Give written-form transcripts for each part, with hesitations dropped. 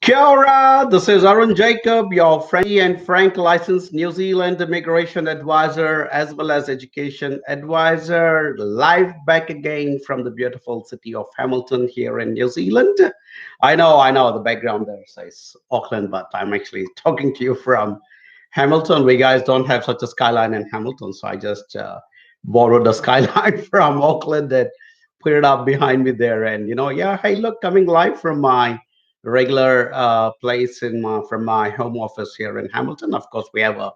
Kia ora, this is Arun Jacob, your friendly and frank licensed New Zealand immigration advisor as well as education advisor, live back again from the beautiful city of Hamilton here in New Zealand. I know, the background there says Auckland, but I'm actually talking to you from Hamilton. We guys don't have such a skyline in Hamilton, so I just borrowed the skyline from Auckland and put it up behind me there. And yeah, hey, look, coming live from my regular place from my home office here in Hamilton. Of course, we have a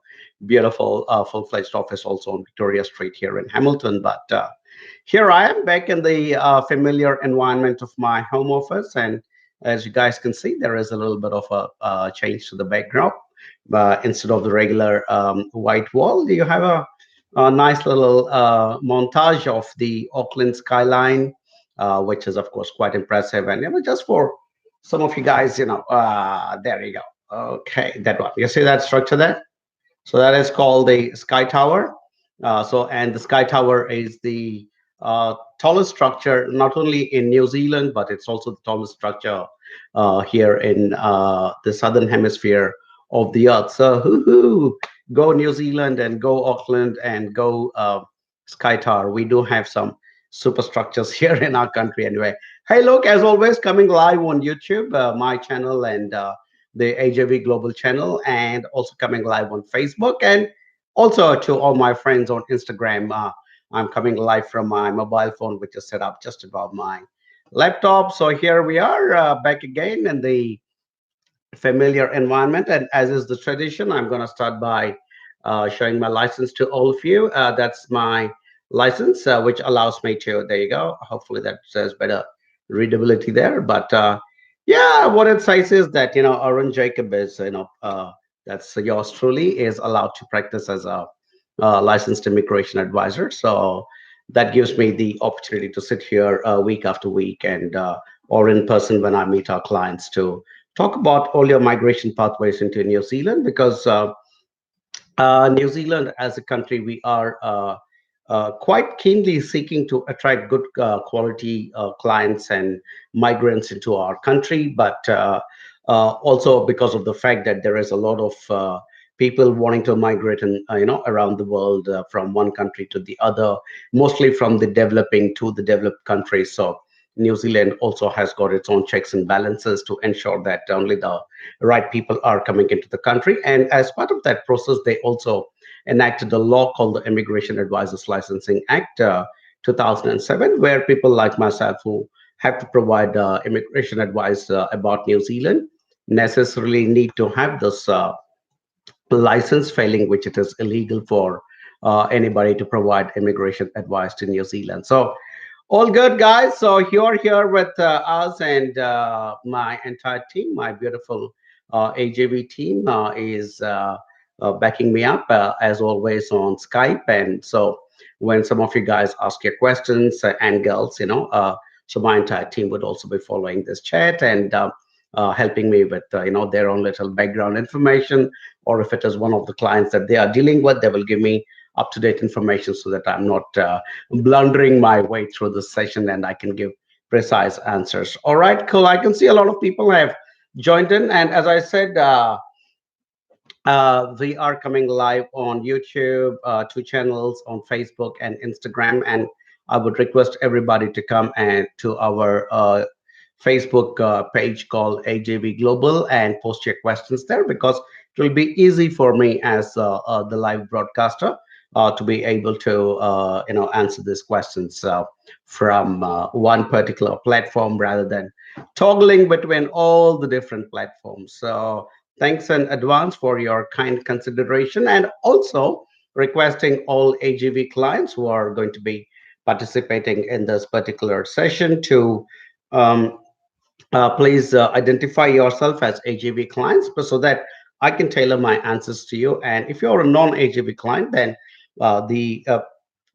beautiful full-fledged office also on Victoria Street here in Hamilton. But here I am back in the familiar environment of my home office, and as you guys can see, there is a little bit of a change to the background. Instead of the regular white wall, you have a nice little montage of the Auckland skyline, which is of course quite impressive. And just for some of you guys, there you go. Okay, that one. You see that structure there? So that is called the Sky Tower. And the Sky Tower is the tallest structure not only in New Zealand, but it's also the tallest structure here in the southern hemisphere of the earth. So hoo-hoo, go New Zealand and go Auckland and go Sky Tower. We do have some superstructures here in our country anyway. Hey, look, as always, coming live on YouTube, my channel and the AJV Global channel, and also coming live on Facebook, and also to all my friends on Instagram. I'm coming live from my mobile phone, which is set up just above my laptop. So here we are back again in the familiar environment. And as is the tradition, I'm going to start by showing my license to all of you. That's my license, which allows me to, there you go. Hopefully that says better readability there. But yeah, what it says is that, Arun Jacob is, that's yours truly is allowed to practice as a licensed immigration advisor. So that gives me the opportunity to sit here week after week and or in person when I meet our clients to talk about all your migration pathways into New Zealand, because New Zealand as a country, we are quite keenly seeking to attract good quality clients and migrants into our country, but also because of the fact that there is a lot of people wanting to migrate and around the world from one country to the other, mostly from the developing to the developed countries. So New Zealand also has got its own checks and balances to ensure that only the right people are coming into the country. And as part of that process, they also enacted a law called the Immigration Advisors Licensing Act 2007, where people like myself who have to provide immigration advice about New Zealand necessarily need to have this license, failing which it is illegal for anybody to provide immigration advice to New Zealand. So all good, guys. So you're here with us, and my entire team, my beautiful AJV team is backing me up as always on Skype. And so when some of you guys ask your questions and girls, so my entire team would also be following this chat and helping me with their own little background information, or if it is one of the clients that they are dealing with, they will give me up-to-date information so that I'm not blundering my way through the session and I can give precise answers. All right, cool. I can see a lot of people have joined in, and as I said, we are coming live on YouTube, two channels on Facebook and Instagram, and I would request everybody to come and to our Facebook page called AJV Global and post your questions there, because it will be easy for me as the live broadcaster to be able to answer these questions from one particular platform rather than toggling between all the different platforms. So thanks in advance for your kind consideration, and also requesting all AGV clients who are going to be participating in this particular session to um, please identify yourself as AGV clients, but so that I can tailor my answers to you. And if you're a non-AGV client, then the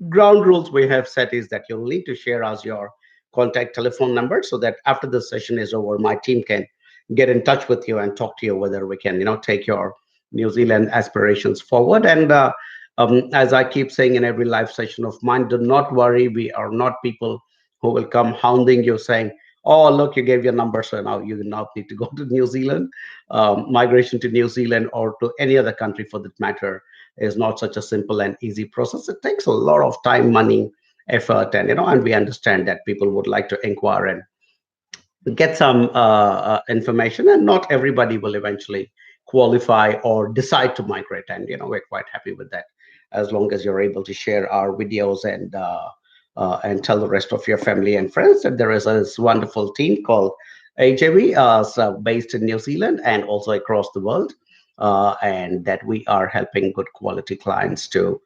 ground rules we have set is that you'll need to share us your contact telephone number, so that after the session is over, my team can get in touch with you and talk to you whether we can, take your New Zealand aspirations forward. And as I keep saying in every live session of mine, do not worry. We are not people who will come hounding you saying, Oh, look, you gave your number, so now you now need to go to New Zealand. Migration to New Zealand or to any other country for that matter is not such a simple and easy process. It takes a lot of time, money, effort, and and we understand that people would like to inquire and get some information, and not everybody will eventually qualify or decide to migrate. And we're quite happy with that, as long as you're able to share our videos and tell the rest of your family and friends that there is this wonderful team called AJV, so based in New Zealand and also across the world, and that we are helping good quality clients to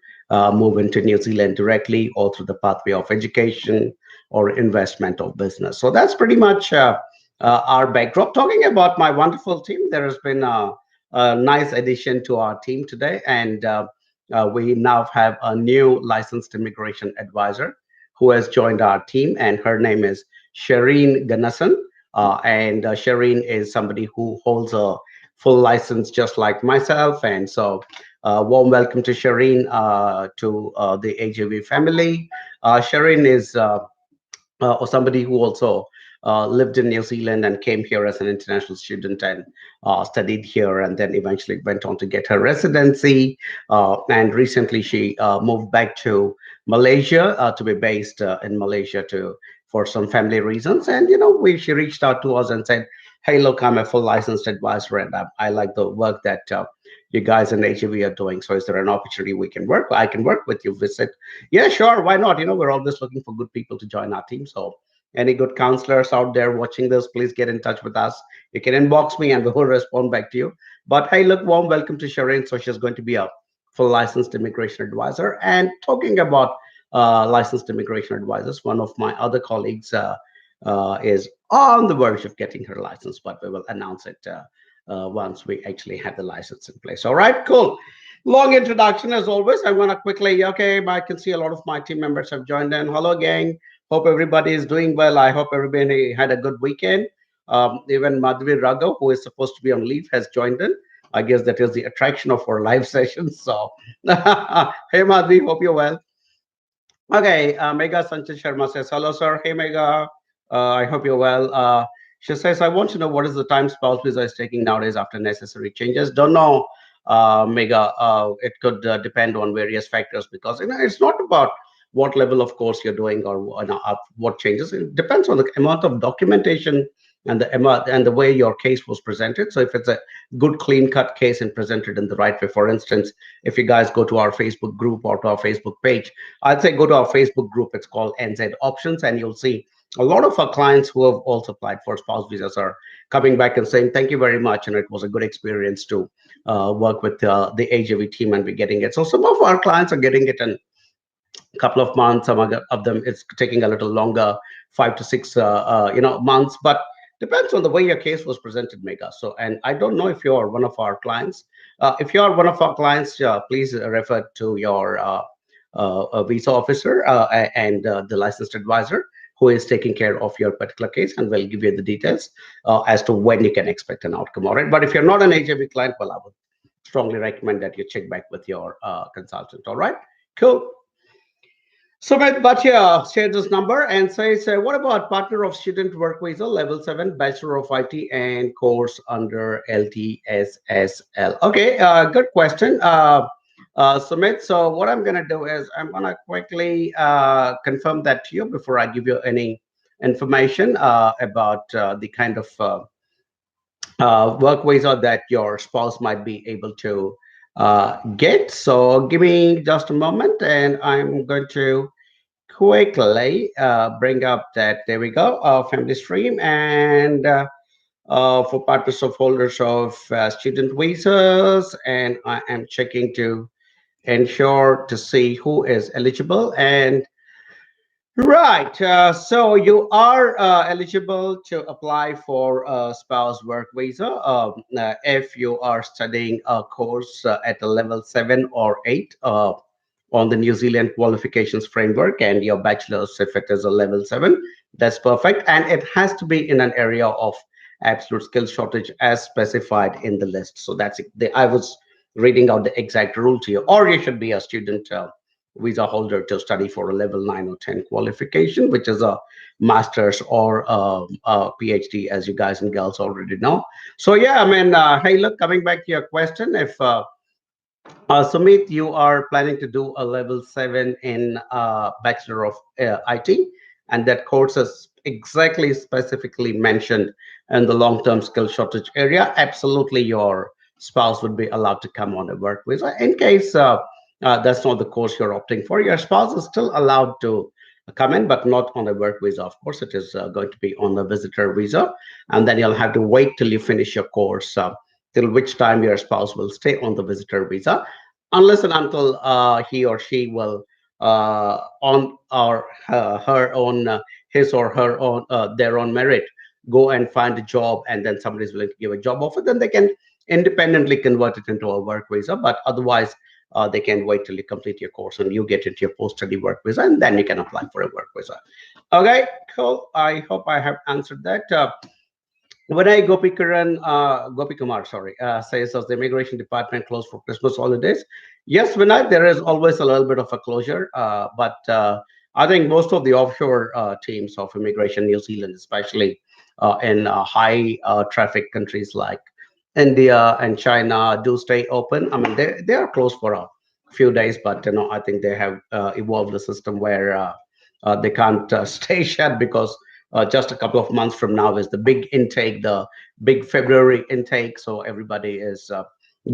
move into New Zealand directly or through the pathway of education or investment or business. So that's pretty much our backdrop. Talking about my wonderful team, there has been a nice addition to our team today, and we now have a new licensed immigration advisor who has joined our team, and her name is Shireen Ganasan. And Shireen is somebody who holds a full license just like myself, and so warm welcome to Shireen to the AJV family. Shireen is or somebody who also lived in New Zealand and came here as an international student and studied here, and then eventually went on to get her residency. And recently, she moved back to Malaysia to be based in Malaysia to for some family reasons. And she reached out to us and said, "Hey, look, I'm a full licensed advisor, and I like the work that." You guys in HEV are doing. So, is there an opportunity we can work? I can work with you. Visit. Yeah, sure. Why not? We're always looking for good people to join our team. So, any good counselors out there watching this, please get in touch with us. You can inbox me and we will respond back to you. But hey, look, warm welcome to Shireen. So, she's going to be a full licensed immigration advisor. And talking about licensed immigration advisors, one of my other colleagues is on the verge of getting her license, but we will announce it once we actually have the license in place. All right, cool. Long introduction as always. I want to quickly, okay, I can see a lot of my team members have joined in. Hello, gang. Hope everybody is doing well. I hope everybody had a good weekend. Even Madhvi Raghav, who is supposed to be on leave, has joined in. I guess that is the attraction of our live sessions. So, hey, Madhvi, hope you're well. Okay, Mega Sanchez Sharma says, hello, sir. Hey, Mega. I hope you're well. She says, I want to know what is the time spouse visa is taking nowadays after necessary changes. Don't know, Mega. It could depend on various factors because it's not about what level of course you're doing or what changes. It depends on the amount of documentation and the amount and the way your case was presented. So if it's a good clean cut case and presented in the right way, for instance, if you guys go to our Facebook group or to our Facebook page, I'd say go to our Facebook group. It's called NZ Options, and you'll see a lot of our clients who have also applied for spouse visas are coming back and saying, thank you very much. And it was a good experience to work with the AJV team and be getting it. So some of our clients are getting it in a couple of months. Some of them it's taking a little longer, 5 to 6 months, but depends on the way your case was presented, Mega. So, and I don't know if you're one of our clients. If you are one of our clients, please refer to your visa officer and the licensed advisor who is taking care of your particular case, and will give you the details as to when you can expect an outcome. All right. But if you're not an HIV client, well, I would strongly recommend that you check back with your consultant. All right. Cool. Sumit Bhatia shares this number and says, what about partner of student work visa level 7, Bachelor of IT and course under LTSSL? Okay, good question, Sumit. So what I'm going to do is I'm going to quickly confirm that to you before I give you any information about the kind of work visa that your spouse might be able to get. So give me just a moment and I'm going to quickly bring up that, there we go, family stream, and for partners of holders of student visas, and I am checking to ensure to see who is eligible. And right, so you are eligible to apply for a spouse work visa if you are studying a course at a level 7 or 8 on the New Zealand qualifications framework, and your bachelor's, if it is a level 7, that's perfect. And it has to be in an area of absolute skill shortage as specified in the list. So that's it. I was reading out the exact rule to you, or you should be a student visa holder to study for a level 9 or 10 qualification, which is a master's or a PhD, as you guys and girls already know. So yeah, I mean, hey, look, coming back to your question, if Sumit, you are planning to do a level 7 in Bachelor of IT, and that course is exactly specifically mentioned in the long-term skill shortage area. Absolutely, your spouse would be allowed to come on a work visa. In case that's not the course you're opting for, your spouse is still allowed to come in, but not on a work visa. Of course, it is going to be on a visitor visa, and then you'll have to wait till you finish your course. Till which time your spouse will stay on the visitor visa, unless and until he or she will on or her own his or her own their own merit go and find a job, and then somebody is willing to give a job offer, then they can independently convert it into a work visa. But otherwise, they can wait till you complete your course and you get into your post-study work visa, and then you can apply for a work visa. Okay, cool. I hope I have answered that. Vinay Gopi Kumar, sorry, says, "Does the immigration department close for Christmas holidays?" Yes, Vinay, there is always a little bit of a closure, but I think most of the offshore teams of immigration, New Zealand, especially in high traffic countries like India and China, do stay open. I mean, they are closed for a few days, but I think they have evolved a system where they can't stay shut, because just a couple of months from now is the big intake, the big February intake. So everybody is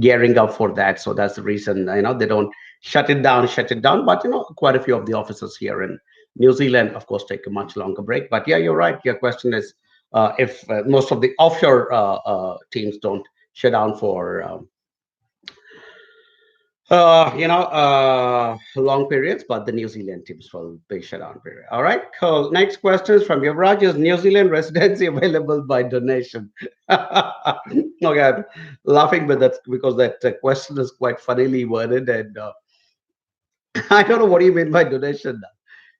gearing up for that. So that's the reason, they don't shut it down. But quite a few of the offices here in New Zealand, of course, take a much longer break. But yeah, you're right. Your question is, if most of the offshore teams don't shut down for long periods, but the New Zealand teams will be shut down period. All right, cool. Next question is from Yuvraj. Is New Zealand residency available by donation? Okay, I'm laughing with that because that question is quite funnily worded, and I don't know what do you mean by donation.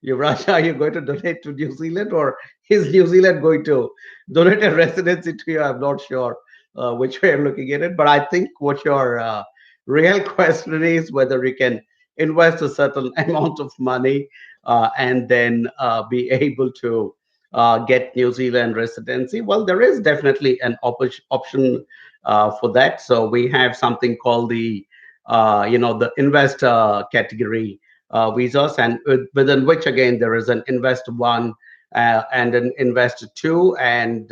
Yuvraj, are you going to donate to New Zealand, or is New Zealand going to donate a residency to you? I'm not sure which way I'm looking at it, but I think what your real question is whether you can invest a certain amount of money and then be able to get New Zealand residency. Well, there is definitely an option for that. So we have something called the invest category visas, and within which again there is an invest one and an invest two, and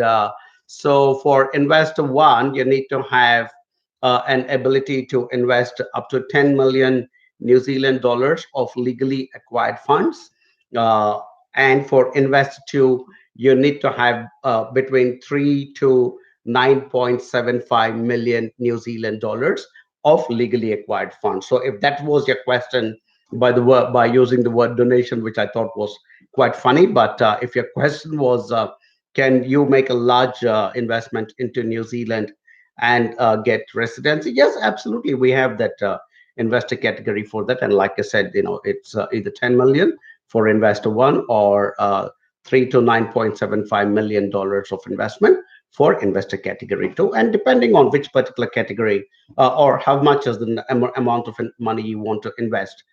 so for invest one you need to have an ability to invest up to 10 million New Zealand dollars of legally acquired funds, uh, and for invest two you need to have between 3 to 9.75 million New Zealand dollars of legally acquired funds. So if that was your question, by using the word donation, which I thought was quite funny. But if your question was, can you make a large investment into New Zealand and get residency? Yes, absolutely. We have that investor category for that. And like I said, it's either 10 million for investor one, or 3 to 9.75 million dollars of investment for investor category two. And depending on which particular category or how much is the amount of money you want to invest,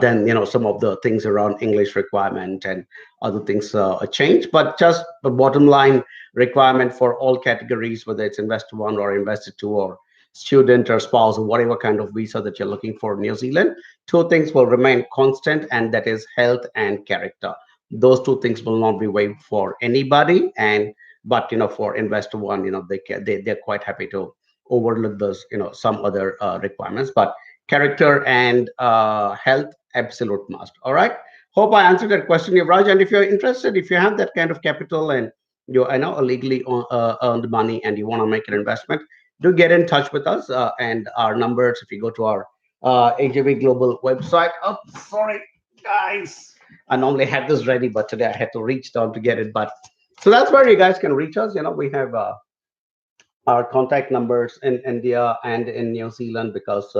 then some of the things around English requirement and other things change. But just the bottom line requirement for all categories, whether it's investor one or investor two or student or spouse or whatever kind of visa that you're looking for in New Zealand, two things will remain constant, and that is health and character. Those two things will not be waived for anybody. And but for investor one, they're quite happy to overlook those some other requirements, but character and health, absolute must. All right. Hope I answered that question, Raj. And if you're interested, if you have that kind of capital and you I know illegally earned money and you want to make an investment, do get in touch with us. And our numbers, if you go to our AJV Global website. Oh, sorry, guys. I normally had this ready, but today I had to reach down to get it. But so that's where you guys can reach us. We have our contact numbers in India and in New Zealand, because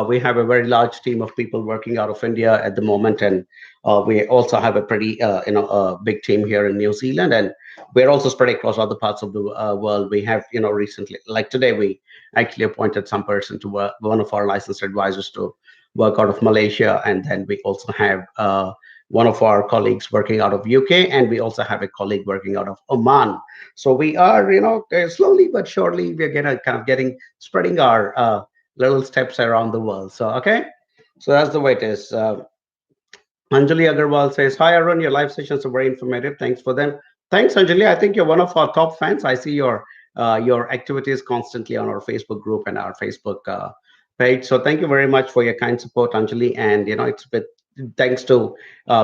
we have a very large team of people working out of India at the moment, and we also have a pretty big team here in New Zealand, and we're also spread across other parts of the world. We have recently, like today, we actually appointed some person to one of our licensed advisors to work out of Malaysia, and then we also have one of our colleagues working out of UK, and we also have a colleague working out of Oman. So we are, slowly but surely, we're gonna kind of getting spreading our little steps around the world. So okay, so that's the way it is. Anjali Agarwal says, "Hi Arun, your live sessions are very informative. Thanks for them." Thanks, Anjali. I think you're one of our top fans. I see your activities constantly on our Facebook group and our Facebook page. So thank you very much for your kind support, Anjali. And it's been thanks to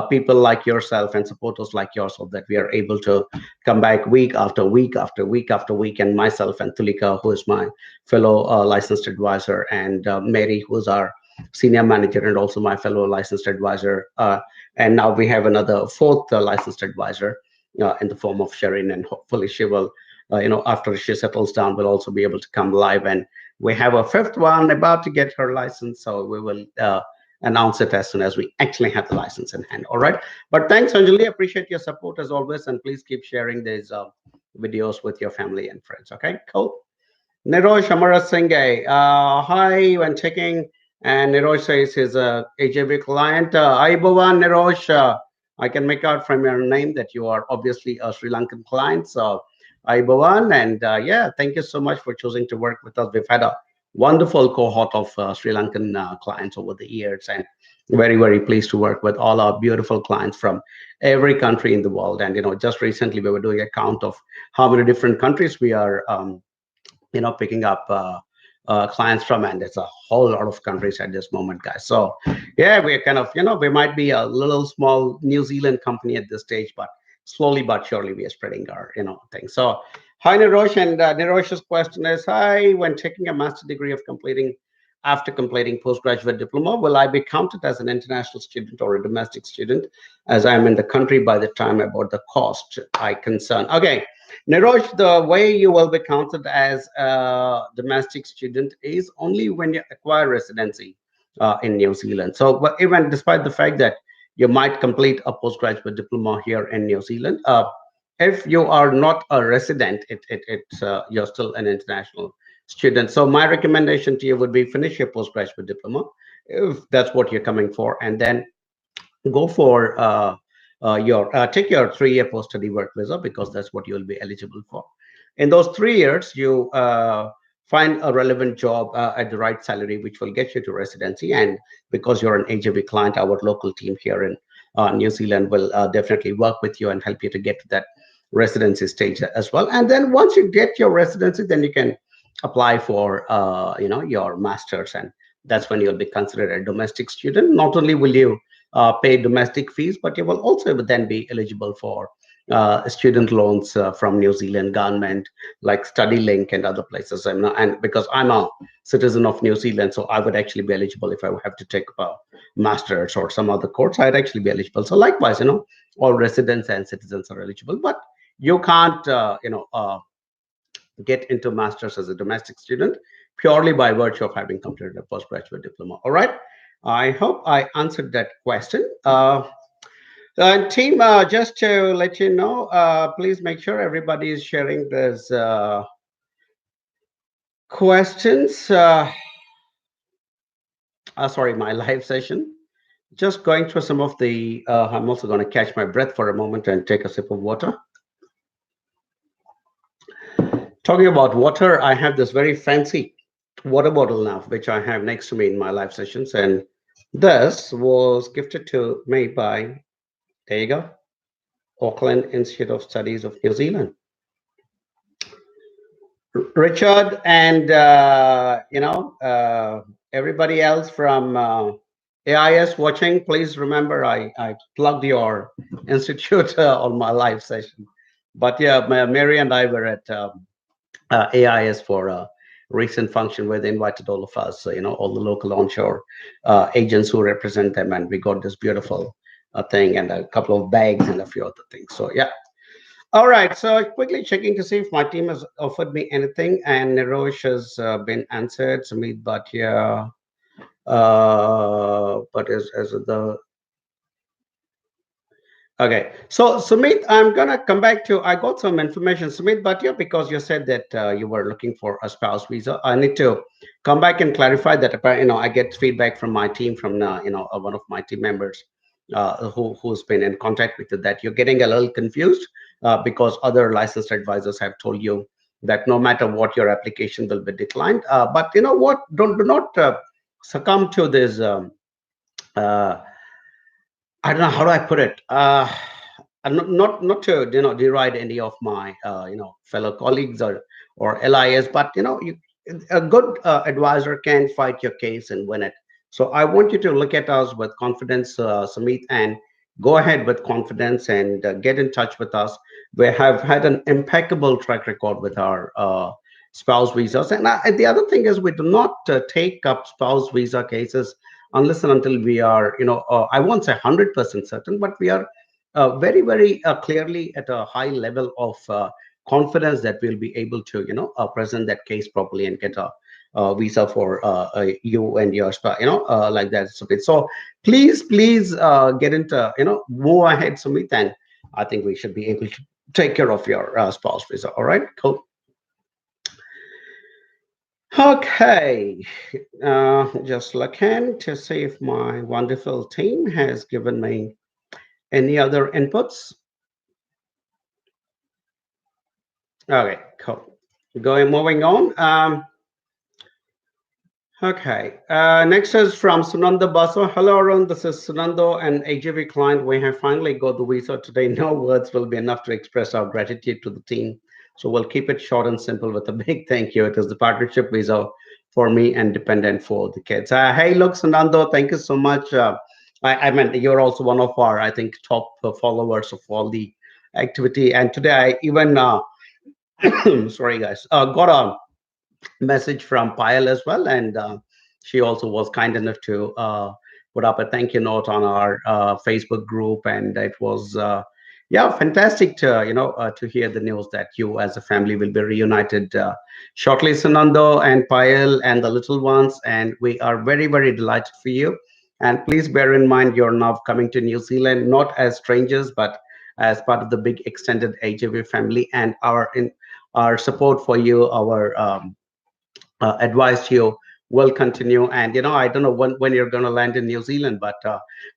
people like yourself and supporters like yourself that we are able to come back week after week after week after week. And myself and Tulika, who is my fellow licensed advisor, and Mary, who's our senior manager and also my fellow licensed advisor. And now we have another fourth licensed advisor in the form of Sharon, and hopefully she will, after she settles down, will also be able to come live. And we have a fifth one about to get her license, so we will announce it as soon as we actually have the license in hand. All right. But thanks, Anjali. Appreciate your support as always, and please keep sharing these videos with your family and friends. Okay, cool. Nirosh Amarasinghe, hi, when checking, and Nirosh says he's a AJB client. Aibawan Nirosh, I can make out from your name that you are obviously a Sri Lankan client. So, Aibawan, and yeah, thank you so much for choosing to work with us. We've had a wonderful cohort of Sri Lankan clients over the years, and very, very pleased to work with all our beautiful clients from every country in the world. And just recently we were doing a count of how many different countries we are. Picking up clients from, and it's a whole lot of countries at this moment, guys. So yeah, we're kind of, we might be a little small New Zealand company at this stage, but slowly but surely we are spreading our, thing. So hi, Nirosh, and Nirosh's question is, hi, when taking a master degree of completing after completing postgraduate diploma, will I be counted as an international student or a domestic student, as I'm in the country by the time about the cost I concern? Okay, Nirosh, the way you will be counted as a domestic student is only when you acquire residency in New Zealand. So, but even despite the fact that you might complete a postgraduate diploma here in New Zealand, if you are not a resident, it's you're still an international student. So, my recommendation to you would be finish your postgraduate diploma if that's what you're coming for, and then go for your take your 3-year post-study work visa, because that's what you will be eligible for. In those 3 years, you find a relevant job at the right salary, which will get you to residency. And because you're an AJB client, our local team here in New Zealand will definitely work with you and help you to get to that residency stage as well. And then once you get your residency, then you can apply for your masters, and that's when you'll be considered a domestic student. Not only will you pay domestic fees, but you will also then be eligible for student loans from New Zealand government, like StudyLink and other places. And because I'm a citizen of New Zealand, so I would actually be eligible if I would have to take a master's or some other course. I'd actually be eligible. So likewise, all residents and citizens are eligible, but you can't, get into masters as a domestic student purely by virtue of having completed a postgraduate diploma. All right. I hope I answered that question. And team, just to let you know, please make sure everybody is sharing these questions. Sorry, my live session. Just going through some of the. I'm also going to catch my breath for a moment and take a sip of water. Talking about water, I have this very fancy water bottle now, which I have next to me in my live sessions, and this was gifted to me by, there you go, Auckland Institute of Studies of New Zealand. Richard and everybody else from AIS watching, please remember I plugged your institute on my live session. But yeah, Mary and I were at AIS for a recent function where they invited all of us, all the local onshore agents who represent them, and we got this beautiful thing and a couple of bags and a few other things. So yeah. All right, so quickly checking to see if my team has offered me anything, and Nirosh has been answered. Sumit Bhatia, but as the Okay, so Sumit, I'm gonna come back to. I got some information, Sumit, but yeah, because you said that you were looking for a spouse visa, I need to come back and clarify that. I get feedback from my team, from one of my team members, who's been in contact with you, that you're getting a little confused because other licensed advisors have told you that no matter what, your application will be declined. But you know what? Don't do not succumb to this. Uh, I don't know how do I put it. And not to deride any of my fellow colleagues or LIS, but a good advisor can fight your case and win it. So I want you to look at us with confidence, Samit, and go ahead with confidence and get in touch with us. We have had an impeccable track record with our spouse visas, and the other thing is we do not take up spouse visa cases unless and until we are, I won't say 100% certain, but we are very, very clearly at a high level of confidence that we'll be able to, present that case properly and get a visa for you and your spouse, like that. So please get into, move ahead, Sumit, and I think we should be able to take care of your spouse visa. All right, cool. Okay, just looking to see if my wonderful team has given me any other inputs. Okay, cool. Moving on. Okay. Next is from Sunanda Basu. Hello, Arun. This is Sunando, an AJV client. We have finally got the visa today. No words will be enough to express our gratitude to the team. So we'll keep it short and simple with a big thank you. It is the partnership visa for me and dependent for the kids. Hey, look, Sunando, thank you so much. I mean, you're also one of our, I think, top followers of all the activity. And today I even, sorry, guys, got a message from Payal as well, and she also was kind enough to put up a thank you note on our Facebook group, and it was yeah, fantastic to to hear the news that you as a family will be reunited shortly, Sanando and Payal and the little ones, and we are very delighted for you. And please bear in mind you're now coming to New Zealand not as strangers but as part of the big extended AJV family, and our support for you, our advice you will continue. And I don't know when you're going to land in New Zealand, but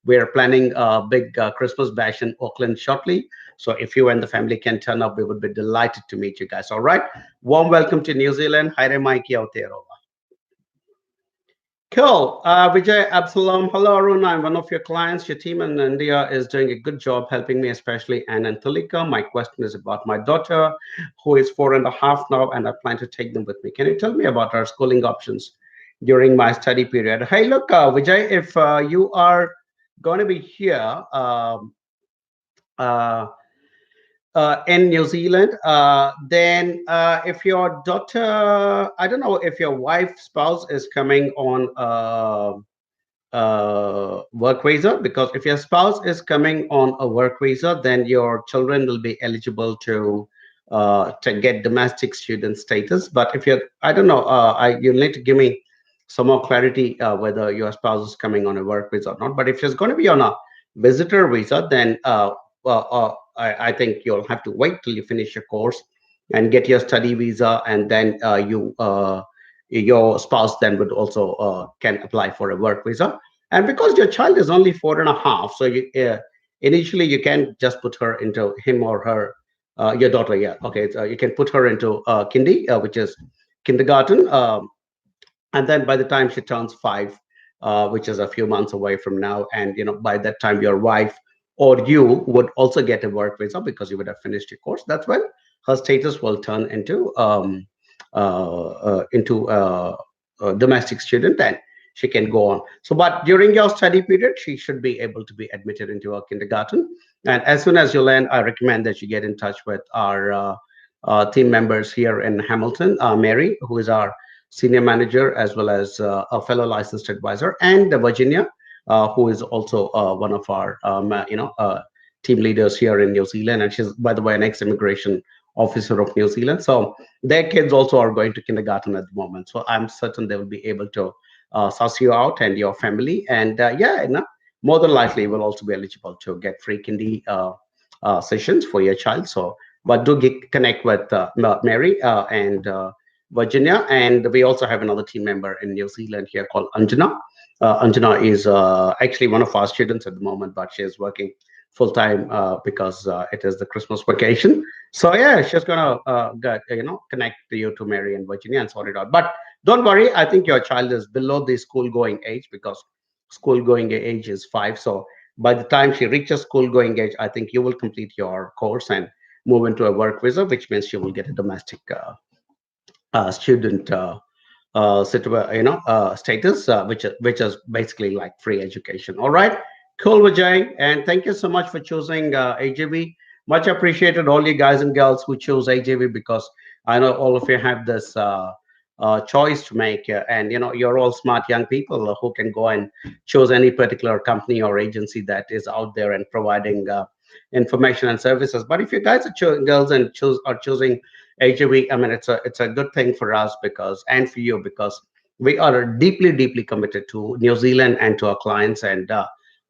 we're planning a big Christmas bash in Auckland shortly. So if you and the family can turn up, we would be delighted to meet you guys. All right, warm welcome to New Zealand. Haere Mikey out there. Cool. Vijay Absalom. Hello, Arun. I'm one of your clients. Your team in India is doing a good job helping me, especially Anne and Tulika. My question is about my daughter, who is 4.5 now, and I plan to take them with me. Can you tell me about our schooling options during my study period? Hey, look, Vijay, if you are going to be here, uh, in New Zealand, then if your daughter, I don't know if your wife spouse is coming on work visa, because if your spouse is coming on a work visa, then your children will be eligible to get domestic student status. But if you're, I don't know, you need to give me some more clarity whether your spouse is coming on a work visa or not. But if she's going to be on a visitor visa, then I think you'll have to wait till you finish your course and get your study visa, and then your spouse then would also can apply for a work visa. And because your child is only 4.5, so initially you can just put her into him or her, your daughter, yeah, okay, so you can put her into kindi, which is kindergarten, and then by the time she turns 5, which is a few months away from now, and by that time your wife or you would also get a work visa because you would have finished your course. That's when her status will turn into a domestic student, and she can go on. So, but during your study period, she should be able to be admitted into a kindergarten. And as soon as you land, I recommend that you get in touch with our team members here in Hamilton, Mary, who is our senior manager, as well as a fellow licensed advisor, and Virginia, who is also one of our team leaders here in New Zealand, and she's, by the way, an ex-immigration officer of New Zealand. So their kids also are going to kindergarten at the moment. So I'm certain they will be able to suss you out and your family. And yeah, more than likely you will also be eligible to get free kindy sessions for your child. So, but do connect with Mary and Virginia, and we also have another team member in New Zealand here called Anjana. Anjana is actually one of our students at the moment, but she is working full time because it is the Christmas vacation. So yeah, she's gonna connect you to Mary and Virginia and sort it out. But don't worry, I think your child is below the school going age because school going age is 5. So by the time she reaches school going age, I think you will complete your course and move into a work visa, which means you will get a domestic student status, which is basically like free education. All right, cool, Vijay, and thank you so much for choosing AJV. Much appreciated, all you guys and girls who chose AJV, because I know all of you have this choice to make, and you're all smart young people who can go and choose any particular company or agency that is out there and providing information and services. But if you guys are girls and choosing AJV, I mean, it's a good thing for us, because and for you, because we are deeply deeply committed to New Zealand and to our clients. And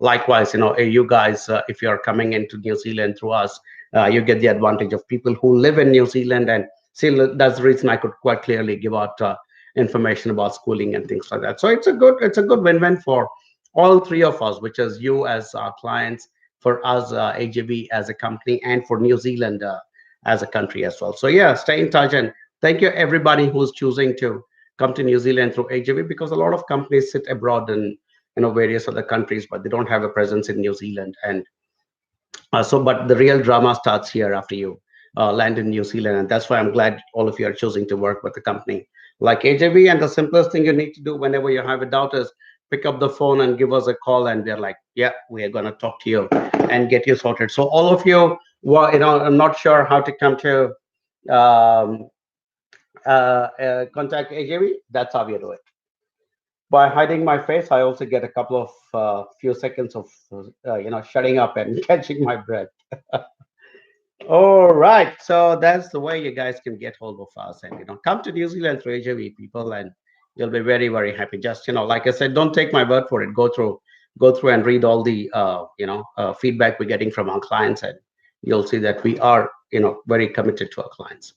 likewise, you guys, if you are coming into New Zealand through us, you get the advantage of people who live in New Zealand. And see, that's the reason I could quite clearly give out information about schooling and things like that. So it's a good win-win for all three of us, which is you as our clients, for us AJV as a company, and for New Zealand as a country as well. So yeah, stay in touch, and thank you everybody who's choosing to come to New Zealand through AJV, because a lot of companies sit abroad in various other countries, but they don't have a presence in New Zealand. And but the real drama starts here after you land in New Zealand, and that's why I'm glad all of you are choosing to work with a company like AJV. And the simplest thing you need to do whenever you have a doubt is pick up the phone and give us a call, and we're like, yeah, we are going to talk to you and get you sorted. So all of you, well, I'm not sure how to come to um, contact AJV. That's how we do it. By hiding my face, I also get a couple of few seconds of shutting up and catching my breath. All right, so that's the way you guys can get hold of us, and come to New Zealand through AJV, people, and you'll be very very happy. Just like I said, don't take my word for it. Go through and read all the feedback we're getting from our clients, and you'll see that we are very committed to our clients.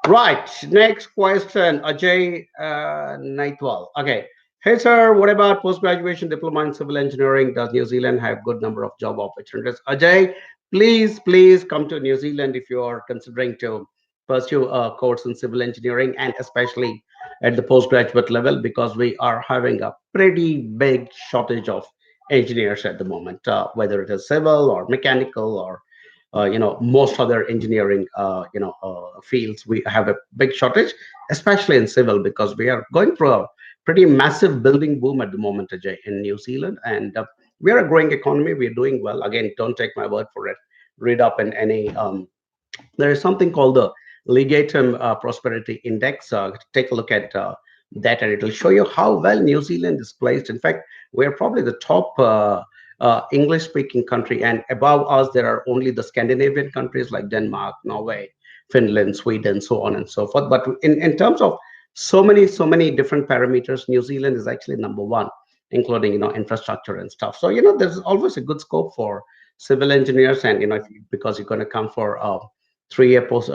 Right. Next question, Ajay Naitwal. Okay. Hey, sir, what about post-graduation diploma in civil engineering? Does New Zealand have good number of job opportunities? Ajay, please come to New Zealand if you are considering to pursue a course in civil engineering, and especially at the postgraduate level, because we are having a pretty big shortage of engineers at the moment, whether it is civil or mechanical or most other engineering fields. We have a big shortage, especially in civil, because we are going through a pretty massive building boom at the moment, Ajay, in New Zealand. And we are a growing economy. We're doing well. Again, don't take my word for it. Read up in any there is something called the Legatum Prosperity Index. Take a look at that, and it will show you how well New Zealand is placed. In fact, we're probably the top English-speaking country, and above us there are only the Scandinavian countries like Denmark, Norway, Finland, Sweden, so on and so forth. But in terms of so many different parameters, New Zealand is actually number one, including infrastructure and stuff. So there's always a good scope for civil engineers. And because you're going to come for 3 year post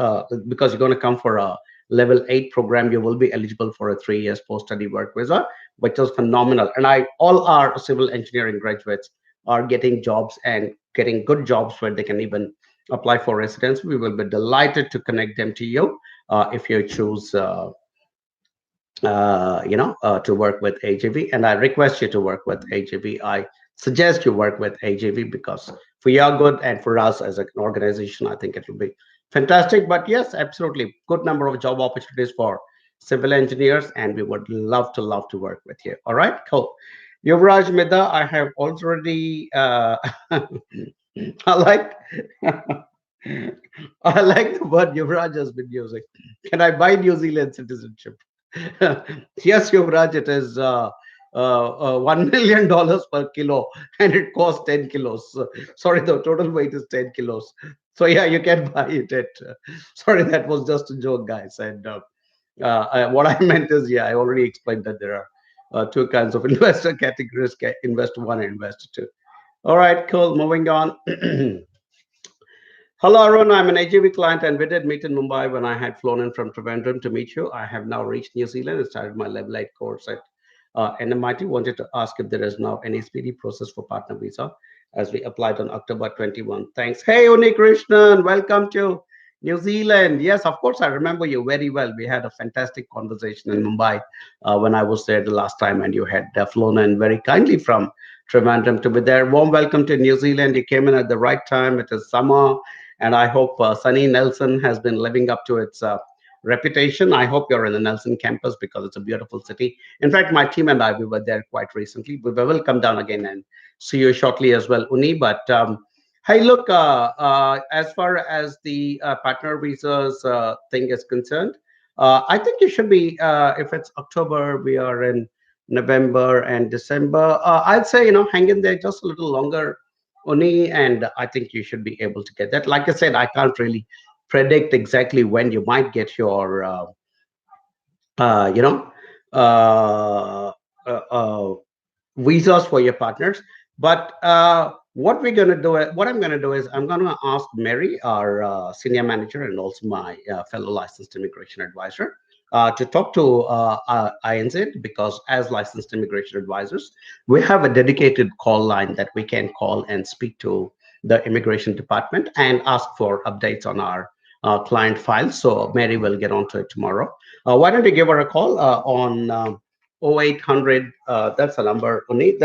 because you're going to come for a level 8 program, you will be eligible for a 3 years post study work visa, which is phenomenal. And I all our civil engineering graduates are getting jobs, and getting good jobs where they can even apply for residence. We will be delighted to connect them to you if you choose to work with AJV. And I request you to work with AJV. I suggest you work with AJV, because for your good and for us as an organization, I think it will be fantastic. But yes, absolutely, good number of job opportunities for civil engineers, and we would love to work with you. All right, cool. Yuvraj Mida, I have already. I like. I like the word Yuvraj has been using. Can I buy New Zealand citizenship? Yes, Yuvraj, it is $1 million per kilo, and it costs 10 kilos. Sorry, the total weight is 10 kilos. So yeah, you can buy it at. Sorry, that was just a joke, guys. And what I meant is, yeah, I already explained that there are two kinds of investor categories: investor one and investor two. All right, cool. Moving on. Hello, Arun. I'm an AJV client and we did meet in Mumbai when I had flown in from Trivandrum to meet you. I have now reached New Zealand and started my level 8 course at NMIT. Wanted to ask if there is now any speedy process for partner visa as we applied on October 21. Thanks. Hey, Uni Krishnan, welcome to New Zealand. Yes, of course, I remember you very well. We had a fantastic conversation in Mumbai when I was there the last time, and you had flown in very kindly from Trivandrum to be there. Warm welcome to New Zealand. You came in at the right time. It is summer and I hope Sunny Nelson has been living up to its reputation. I hope you're in the Nelson campus because it's a beautiful city. In fact, my team and I, we were there quite recently. We will come down again and see you shortly as well, Uni. But hey, look, as far as the partner visas thing is concerned, I think you should be, if it's October, we are in November and December. I'd say, hang in there just a little longer only, and I think you should be able to get that. Like I said, I can't really predict exactly when you might get your, uh, you know, uh, uh, uh, visas for your partners. But what I'm going to do is I'm going to ask Mary, our senior manager and also my fellow licensed immigration advisor, to talk to INZ because as licensed immigration advisors, we have a dedicated call line that we can call and speak to the immigration department and ask for updates on our client files. So Mary will get onto it tomorrow. Why don't you give her a call on 0800, that's a number, Uni.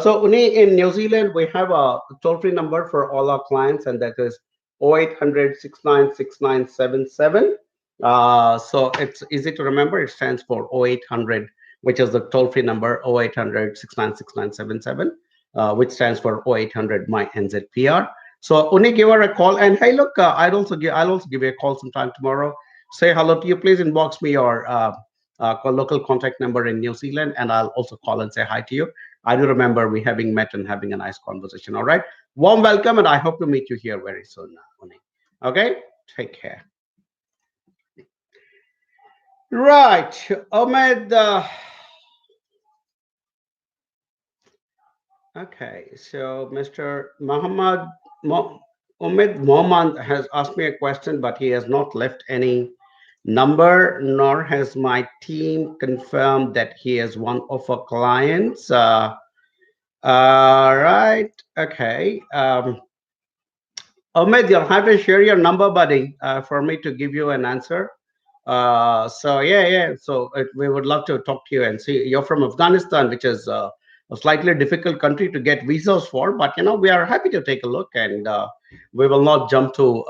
So, Uni, in New Zealand, we have a toll free number for all our clients, and that is 0800 696977. So, it's easy to remember. It stands for 0800, which is the toll free number 0800 696977, which stands for 0800 my NZPR. So, Uni, give her a call. And hey, look, I'll also give you a call sometime tomorrow. Say hello to you. Please inbox me your local contact number in New Zealand, and I'll also call and say hi to you. I do remember we having met and having a nice conversation. All right. Warm welcome, and I hope to meet you here very soon, Uni. Okay. Take care. Right. Ahmed. Okay. So Mr. Ahmed Mohammed has asked me a question, but he has not left any number, nor has my team confirmed that he is one of our clients. Right. Okay. Ahmed, you'll have to share your number, buddy, for me to give you an answer. So yeah, yeah. So we would love to talk to you and see. You're from Afghanistan, which is a slightly difficult country to get visas for, but we are happy to take a look, and we will not jump to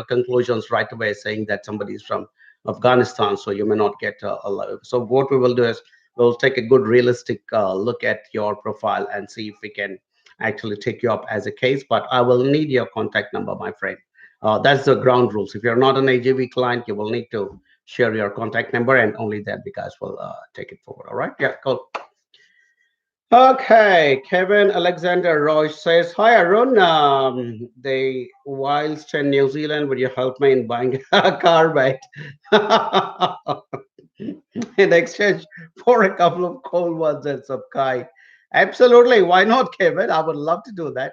conclusions right away saying that somebody is from Afghanistan. So you may not get a lot. So what we will do is we'll take a good realistic look at your profile and see if we can actually take you up as a case. But I will need your contact number, my friend. That's the ground rules. If you're not an AJV client, you will need to share your contact number, and only then the guys will take it forward. All right? Yeah, cool. Okay, Kevin Alexander Roy says, "Hi Arun, the whilst in New Zealand, would you help me in buying a car, mate? In exchange for a couple of cold ones and some Kai. Absolutely, why not, Kevin? I would love to do that.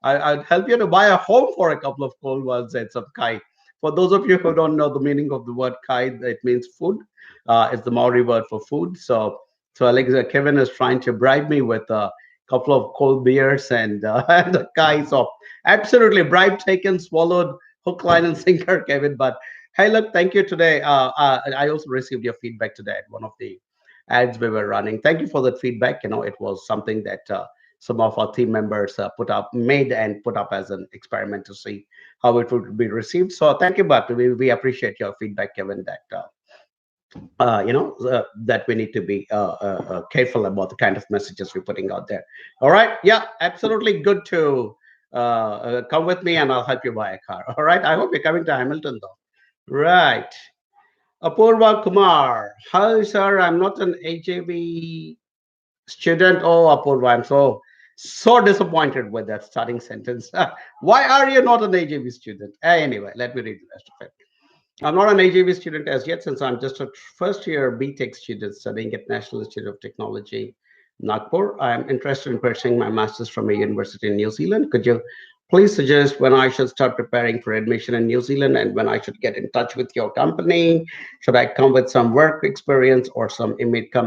I'd help you to buy a home for a couple of cold ones and some Kai. For those of you who don't know the meaning of the word Kai, it means food. It's the Maori word for food. So Alex, Kevin is trying to bribe me with a couple of cold beers and and a Kai. So absolutely, bribe taken, swallowed, hook, line, and sinker, Kevin. But hey, look, thank you today. I also received your feedback today at one of the ads we were running. Thank you for that feedback. It was something that some of our team members made and put up as an experiment to see how it would be received. So thank you, but we appreciate your feedback, Kevin. That we need to be careful about the kind of messages we're putting out there. All right. Yeah, absolutely good to come with me and I'll help you buy a car. All right. I hope you're coming to Hamilton though. Right. Apurva Kumar. Hi, sir. I'm not an AJV student. Oh, Apurva, I'm so disappointed with that starting sentence. Why are you not an AJV student? Anyway, let me read the rest of it. I'm not an AJV student as yet, since I'm just a first year BTech student studying at National Institute of Technology, Nagpur. I'm interested in pursuing my master's from a university in New Zealand. Could you please suggest when I should start preparing for admission in New Zealand and when I should get in touch with your company? Should I come with some work experience or come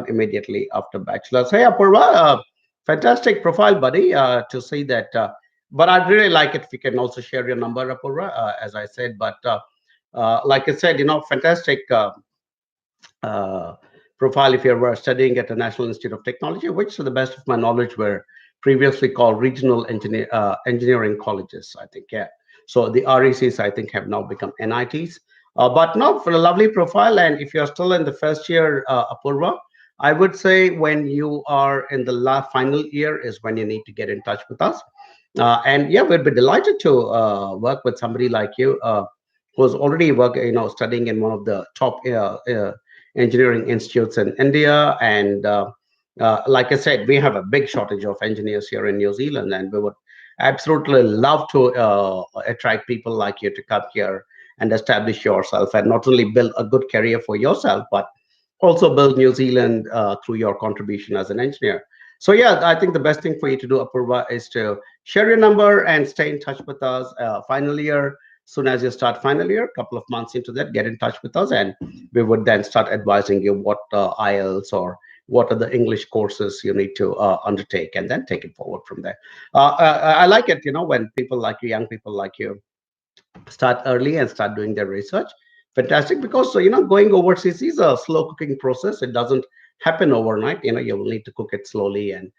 immediately after bachelor's? Hey, Apurva, fantastic profile, buddy, to see that. But I'd really like it if you can also share your number, Apurva, as I said. But like I said, fantastic. Uh, Profile if you were studying at the National Institute of Technology, which, to the best of my knowledge, were previously called regional engineering colleges, I think. Yeah. So the RECs, I think, have now become NITs. But no, for a lovely profile. And if you're still in the first year, Apurva, I would say when you are in the final year is when you need to get in touch with us. And yeah, we'd be delighted to work with somebody like you who's already studying in one of the top engineering institutes in India. And like I said, we have a big shortage of engineers here in New Zealand, and we would absolutely love to attract people like you to come here and establish yourself and not only build a good career for yourself, but also build New Zealand through your contribution as an engineer. So yeah, I think the best thing for you to do, Apurva, is to share your number and stay in touch with us. Final year, soon as you start final year, a couple of months into that, get in touch with us, and we would then start advising you what IELTS or what are the English courses you need to undertake, and then take it forward from there. I like it, when people like you, young people like you, start early and start doing their research. Fantastic, because going overseas is a slow cooking process. It doesn't happen overnight. You will need to cook it slowly and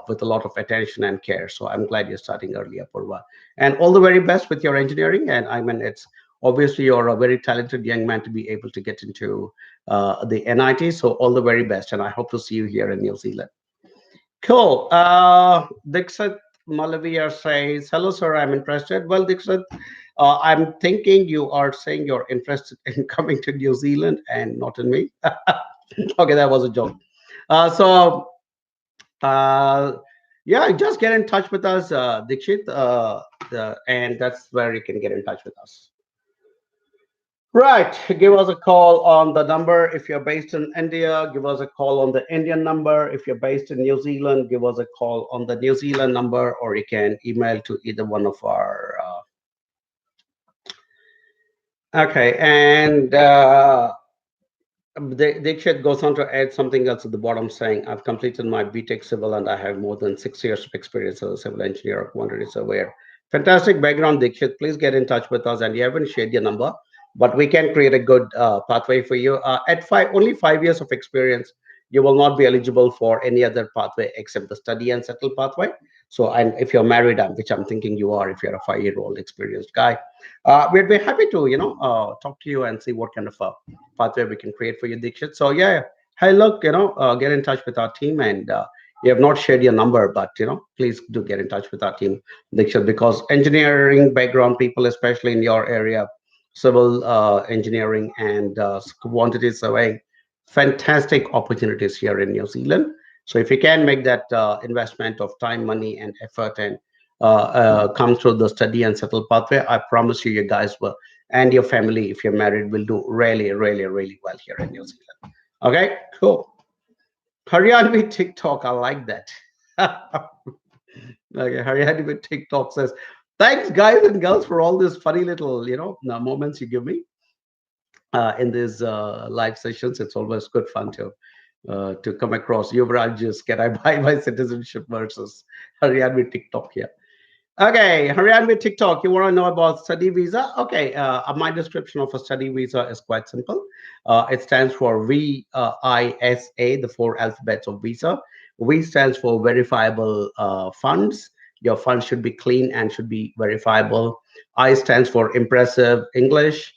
with a lot of attention and care. So I'm glad you're starting early, Apurva, and all the very best with your engineering. And I mean, it's obviously you're a very talented young man to be able to get into the NIT. So all the very best, and I hope to see you here in New Zealand. Cool. Dixit Malavia says, "Hello, sir. I'm interested." Well, Dixit, I'm thinking you are saying you're interested in coming to New Zealand and not in me. Okay, that was a joke. So, uh, yeah, just get in touch with us, Dixit, and that's where you can get in touch with us. Right. Give us a call on the number if you're based in India. Give us a call on the Indian number. If you're based in New Zealand, give us a call on the New Zealand number, or you can email to either one of our. Okay. And Dikshit goes on to add something else at the bottom saying, I've completed my BTech Civil and I have more than 6 years of experience as a civil engineer or quantity surveyor. Fantastic background, Dikshit. Please get in touch with us. And you haven't shared your number, but we can create a good pathway for you. At only 5 years of experience, you will not be eligible for any other pathway except the study and settle pathway. So, and if you're married, which I'm thinking you are, if you're a 5-year-old experienced guy, we'd be happy to, talk to you and see what kind of pathway we can create for you, Dikshit. So yeah, hey, look, get in touch with our team, and you have not shared your number, but please do get in touch with our team, Dikshit, because engineering background people, especially in your area, civil engineering and quantity surveying, fantastic opportunities here in New Zealand. So if you can make that investment of time, money, and effort, and come through the study and settle pathway, I promise you, you guys will, and your family, if you're married, will do really, really, really well here in New Zealand. Okay, cool. Haryanvi TikTok, I like that. Okay, Haryanvi TikTok says, thanks, guys and girls, for all these funny little, moments you give me in these live sessions. It's always good fun to come across Yuvraj. Just can I buy my citizenship versus Haryanvi TikTok here? Okay, Hariyan with TikTok. You want to know about study visa? Okay, my description of a study visa is quite simple. It stands for VISA, the four alphabets of visa. V stands for verifiable funds. Your funds should be clean and should be verifiable. I stands for impressive English.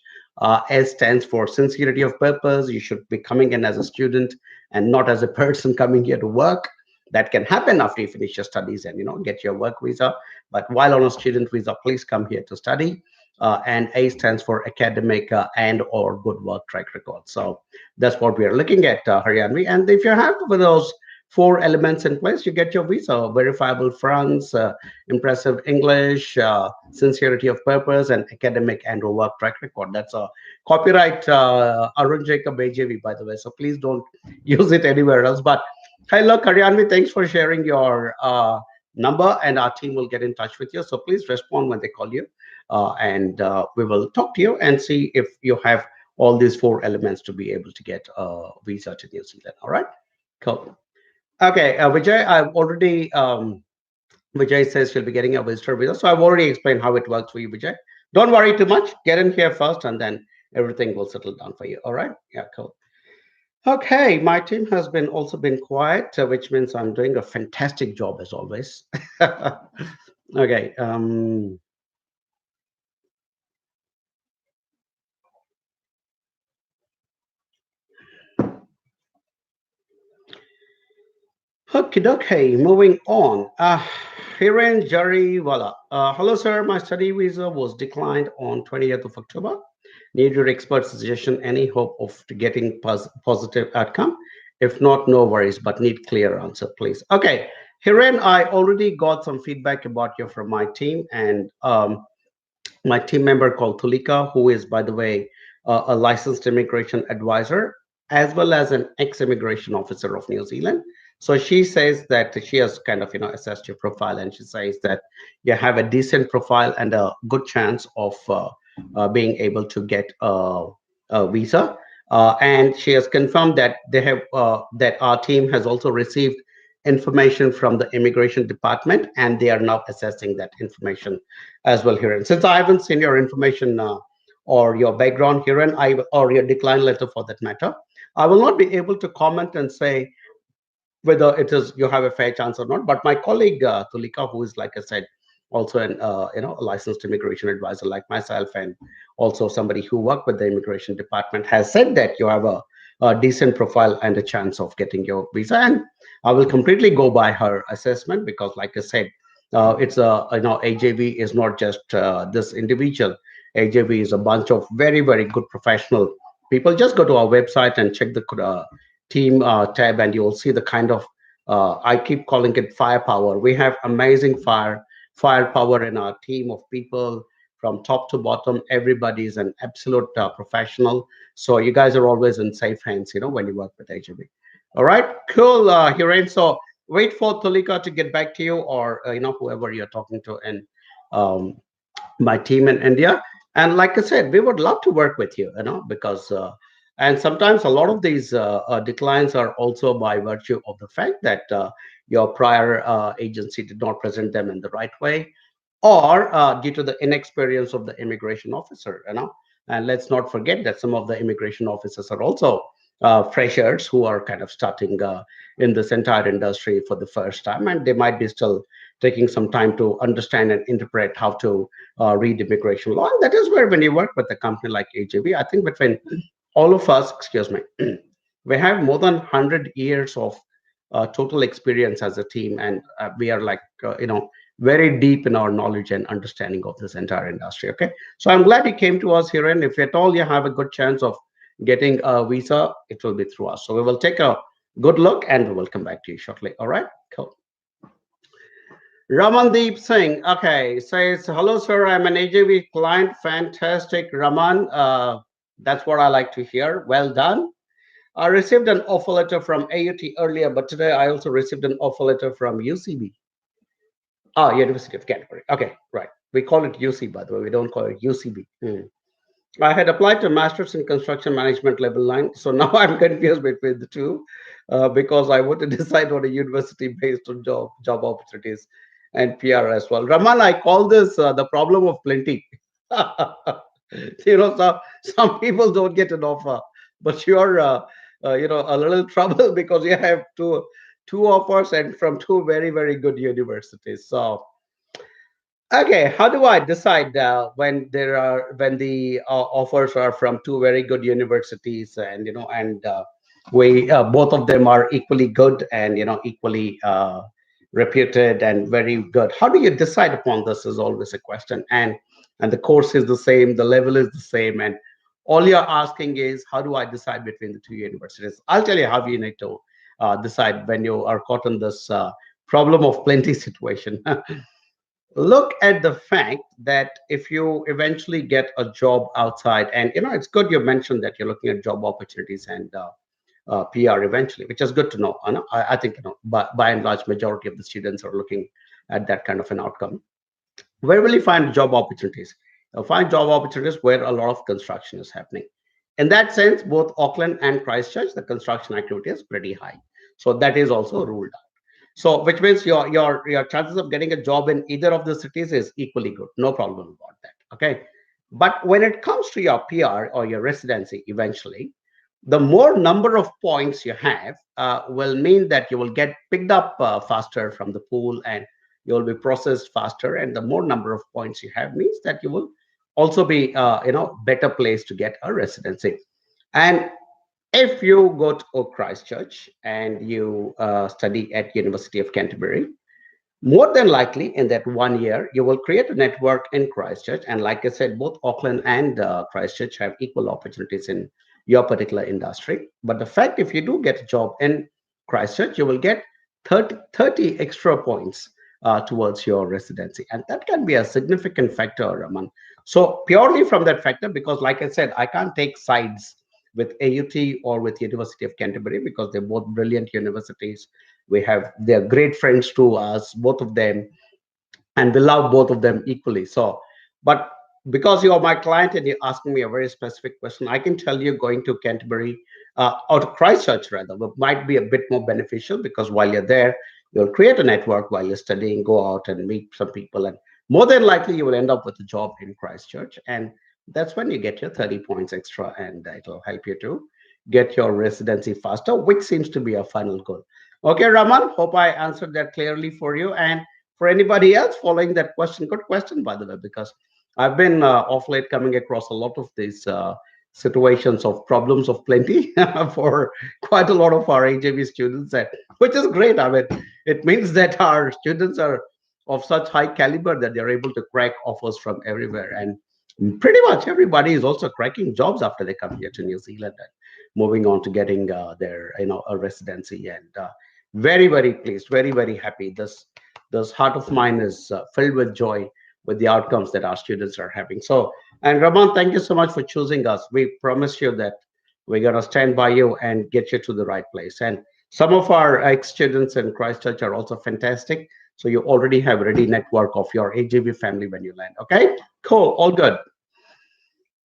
S stands for sincerity of purpose. You should be coming in as a student and not as a person coming here to work. That can happen after you finish your studies and get your work visa. But while on a student visa, please come here to study. And A stands for academic and or good work track record. So that's what we are looking at, Haryanvi. And if you have those four elements in place, you get your visa: verifiable funds, impressive English, sincerity of purpose, and academic and or work track record. That's a copyright Arun Jacob AJV, by the way. So please don't use it anywhere else. But Hello, Karyanvi. Thanks for sharing your number, and our team will get in touch with you. So please respond when they call you, and we will talk to you and see if you have all these four elements to be able to get a visa to New Zealand. All right, cool. Okay, Vijay, I've already. Vijay says she'll be getting a visitor visa, so I've already explained how it works for you, Vijay. Don't worry too much. Get in here first, and then everything will settle down for you. All right? Yeah, cool. Okay, my team has been also been quiet, which means I'm doing a fantastic job as always. Okay. Okay, okay. Moving on. Hiren Jariwala. Hello, sir. My study visa was declined on 20th of October. Need your expert suggestion. Any hope of getting positive outcome? If not, no worries, but need clear answer, please. Okay, Hiren, I already got some feedback about you from my team, and my team member called Tulika, who is, by the way, a licensed immigration advisor as well as an ex-immigration officer of New Zealand. So she says that she has kind of assessed your profile, and she says that you have a decent profile and a good chance of being able to get a visa. And she has confirmed that they have that our team has also received information from the immigration department, and they are now assessing that information as well here. And since I haven't seen your information or your background here, and or your decline letter for that matter, I will not be able to comment and say whether it is you have a fair chance or not. But my colleague Tulika, who is, like I said, also an a licensed immigration advisor like myself, and also somebody who worked with the immigration department, has said that you have a decent profile and a chance of getting your visa. And I will completely go by her assessment because, like I said, it's a AJV is not just this individual. AJV is a bunch of very very good professional people. Just go to our website and check the team tab, and you'll see the kind of I keep calling it firepower. We have amazing firepower in our team of people from top to bottom. Everybody is an absolute professional. So you guys are always in safe hands, when you work with HB. All right, cool, Hiren. So wait for Tulika to get back to you, or whoever you're talking to, and um, my team in India. And like I said, we would love to work with you, because and sometimes a lot of these declines are also by virtue of the fact that your prior agency did not present them in the right way, or due to the inexperience of the immigration officer. And let's not forget that some of the immigration officers are also freshers who are kind of starting in this entire industry for the first time, and they might be still taking some time to understand and interpret how to read immigration law. And that is where, when you work with a company like AJB, I think between all of us, excuse me, we have more than 100 years of total experience as a team, and we are like very deep in our knowledge and understanding of this entire industry. Okay, so I'm glad you came to us here, and if at all you have a good chance of getting a visa, it will be through us. So we will take a good look, and we will come back to you shortly. All right, cool. Ramandeep Singh, okay, says, hello, sir. I'm an AJV client. Fantastic, Raman. That's what I like to hear. Well done. I received an offer letter from AUT earlier, but today I also received an offer letter from UCB. Ah, University of Canterbury. Okay, right. We call it UC, by the way. We don't call it UCB. I had applied to Masters in Construction Management level 9, so now I'm confused between the two because I want to decide on a university based on job opportunities and PR as well. Raman, I call this the problem of plenty. Some people don't get an offer, but you're a little trouble because you have two offers and from two very very good universities. So okay, how do I decide when the offers are from two very good universities, and we both of them are equally good and equally reputed and very good. How do you decide upon this is always a question, and the course is the same, the level is the same, and all you're asking is how do I decide between the two universities? I'll tell you how you need to decide when you are caught in this problem of plenty situation. Look at the fact that if you eventually get a job outside, and it's good you mentioned that you're looking at job opportunities, and PR eventually, which is good to know. I think by and large, majority of the students are looking at that kind of an outcome. Where will you find job opportunities? You'll find job opportunities where a lot of construction is happening. In that sense, both Auckland and Christchurch, the construction activity is pretty high. So that is also ruled out. So which means your chances of getting a job in either of the cities is equally good. No problem about that. Okay. But when it comes to your PR or your residency, eventually, the more number of points you have will mean that you will get picked up faster from the pool, and you will be processed faster. And the more number of points you have means that you will also be better place to get a residency. And if you go to Christchurch and you study at University of Canterbury, more than likely in that 1 year you will create a network in Christchurch. And like I said, both Auckland and Christchurch have equal opportunities in your particular industry. But the fact, if you do get a job in Christchurch, you will get 30 extra points towards your residency, and that can be a significant factor, Raman. So purely from that factor, because like I said, I can't take sides with AUT or with University of Canterbury because they're both brilliant universities. They're great friends to us, both of them, and we love both of them equally. So, but because you are my client and you're asking me a very specific question, I can tell you going to Canterbury or to Christchurch rather might be a bit more beneficial, because while you're there, you'll create a network while you're studying, go out and meet some people, and more than likely you will end up with a job in Christchurch, and that's when you get your 30 points extra, and it'll help you to get your residency faster, which seems to be a final goal. Okay, Raman, hope I answered that clearly for you. And for anybody else following that question, good question, by the way, because I've been off late coming across a lot of these situations of problems of plenty for quite a lot of our AJV students, which is great. I mean, it means that our students are of such high caliber that they're able to crack offers from everywhere. And pretty much everybody is also cracking jobs after they come here to New Zealand and moving on to getting their, a residency. And very, very pleased, very, very happy. This heart of mine is filled with joy with the outcomes that our students are having. So, and Raman, thank you so much for choosing us. We promise you that we're going to stand by you and get you to the right place. And some of our ex-students in Christchurch are also fantastic. So you already have a ready network of your AGV family when you land. Okay, cool, all good.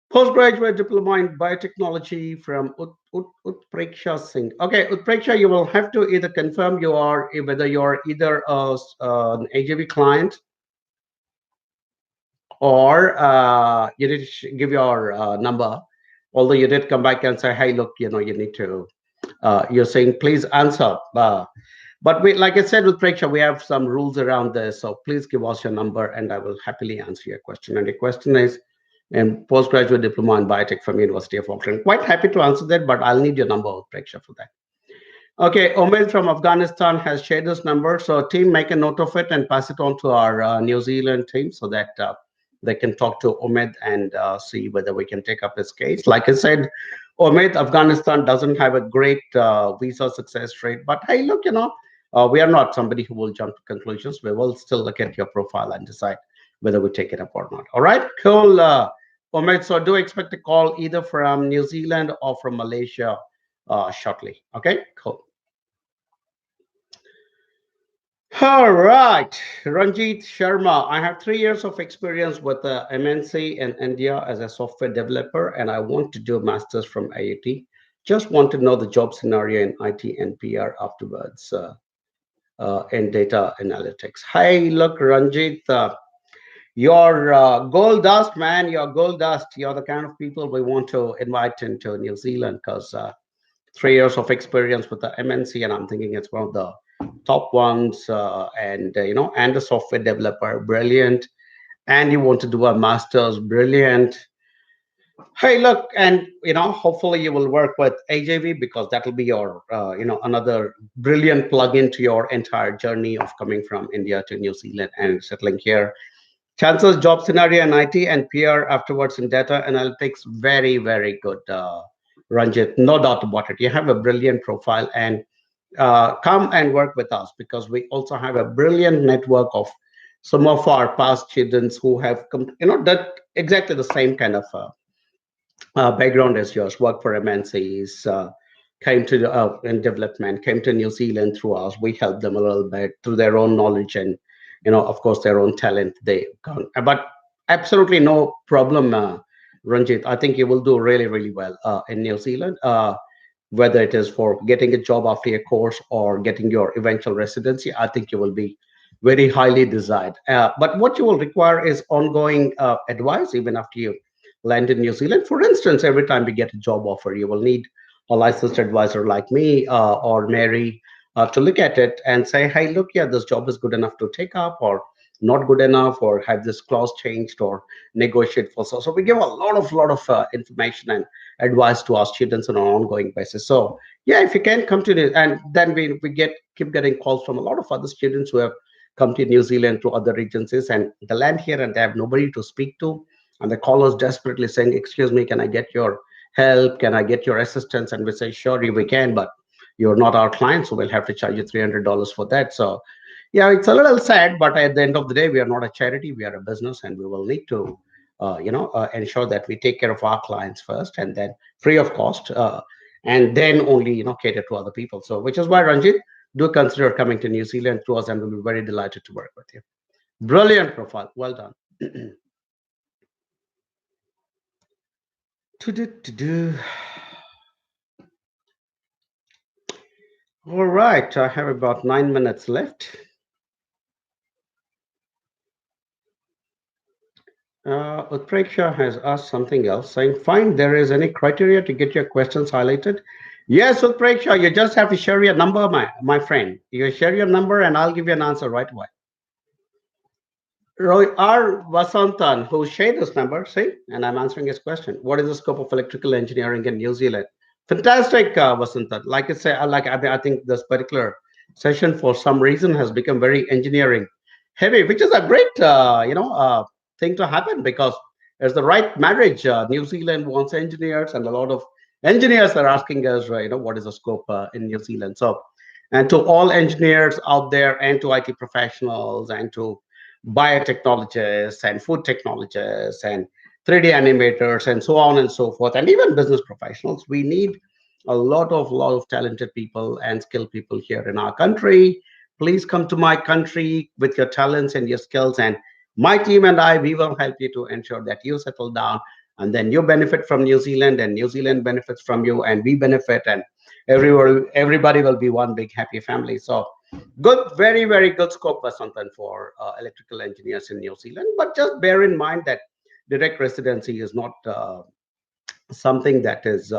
Postgraduate diploma in biotechnology from Utpreksha Singh. Okay, Utpreksha, you will have to either confirm whether you're either an AJV client, or you did give your number. Although you did come back and say, "Hey, look, you need to." You're saying, "Please answer." But like I said with Preksha, we have some rules around this. So please give us your number, and I will happily answer your question. And the question is, in postgraduate diploma in biotech from University of Auckland. Quite happy to answer that, but I'll need your number, Preksha, for that. Okay, Omid from Afghanistan has shared this number. So team, make a note of it and pass it on to our New Zealand team so that they can talk to Omid and see whether we can take up his case. Like I said, Omid, Afghanistan doesn't have a great visa success rate, but hey, look, we are not somebody who will jump to conclusions. We will still look at your profile and decide whether we take it up or not. All right, cool. Omid, so do expect a call either from New Zealand or from Malaysia shortly. Okay, cool. All right, Ranjit Sharma. I have 3 years of experience with the MNC in India as a software developer, and I want to do a master's from IIT. Just want to know the job scenario in IT and PR afterwards in data analytics. Hey, look, Ranjit, you're gold dust, man. You're gold dust. You're the kind of people we want to invite into New Zealand because 3 years of experience with the MNC, and I'm thinking it's one of the top ones, and a software developer, brilliant. And you want to do a master's, brilliant. Hey, look, and hopefully you will work with AJV because that'll be your, another brilliant plug-in to your entire journey of coming from India to New Zealand and settling here. Chances job scenario in IT and PR afterwards in data analytics, very, very good, Ranjit. No doubt about it. You have a brilliant profile, and come and work with us because we also have a brilliant network of some of our past students who have that exactly the same kind of background as yours, work for MNCs, came to in development, came to New Zealand through us. We helped them a little bit through their own knowledge and, of course, their own talent. They gone, but absolutely no problem, Ranjit. I think you will do really, really well in New Zealand. Whether it is for getting a job after a course or getting your eventual residency, I think you will be very highly desired. But what you will require is ongoing advice even after you land in New Zealand. For instance, every time we get a job offer, you will need a licensed advisor like me or Mary to look at it and say, hey, look, yeah, this job is good enough to take up or not good enough, or have this clause changed or negotiate for. So we give a lot of information and advice to our students on an ongoing basis. So yeah, if you can come to this, and then we keep getting calls from a lot of other students who have come to New Zealand to other regencies and they land here and they have nobody to speak to, and they call us desperately saying, "Excuse me, can I get your help? Can I get your assistance?" And we say, "Sure, we can, but you're not our client, so we'll have to charge you $300 for that." So yeah, it's a little sad, but at the end of the day, we are not a charity; we are a business, and we will need to, ensure that we take care of our clients first, and then free of cost, and then only cater to other people. So, which is why Ranjit, do consider coming to New Zealand to us, and we'll be very delighted to work with you. Brilliant profile, well done. To-do. All right, I have about 9 minutes left. Utpreksha has asked something else, saying, "Fine, there is any criteria to get your questions highlighted?" Yes, Utpreksha, you just have to share your number, my friend. You share your number, and I'll give you an answer right away. Roy R. Vasantan, who shared this number, see, and I'm answering his question. What is the scope of electrical engineering in New Zealand? Fantastic, Vasantan. Like I say, I think this particular session for some reason has become very engineering heavy, which is a great, thing to happen because it's the right marriage. New Zealand wants engineers, and a lot of engineers are asking us, what is the scope in New Zealand? So, and to all engineers out there, and to IT professionals, and to biotechnologists and food technologists and 3D animators and so on and so forth, and even business professionals. We need a lot of talented people and skilled people here in our country. Please come to my country with your talents and your skills, and my team and I, we will help you to ensure that you settle down, and then you benefit from New Zealand, and New Zealand benefits from you, and we benefit, and everybody will be one big happy family. So good, very, very good scope, Vasantan, for electrical engineers in New Zealand. But just bear in mind that direct residency is not something that is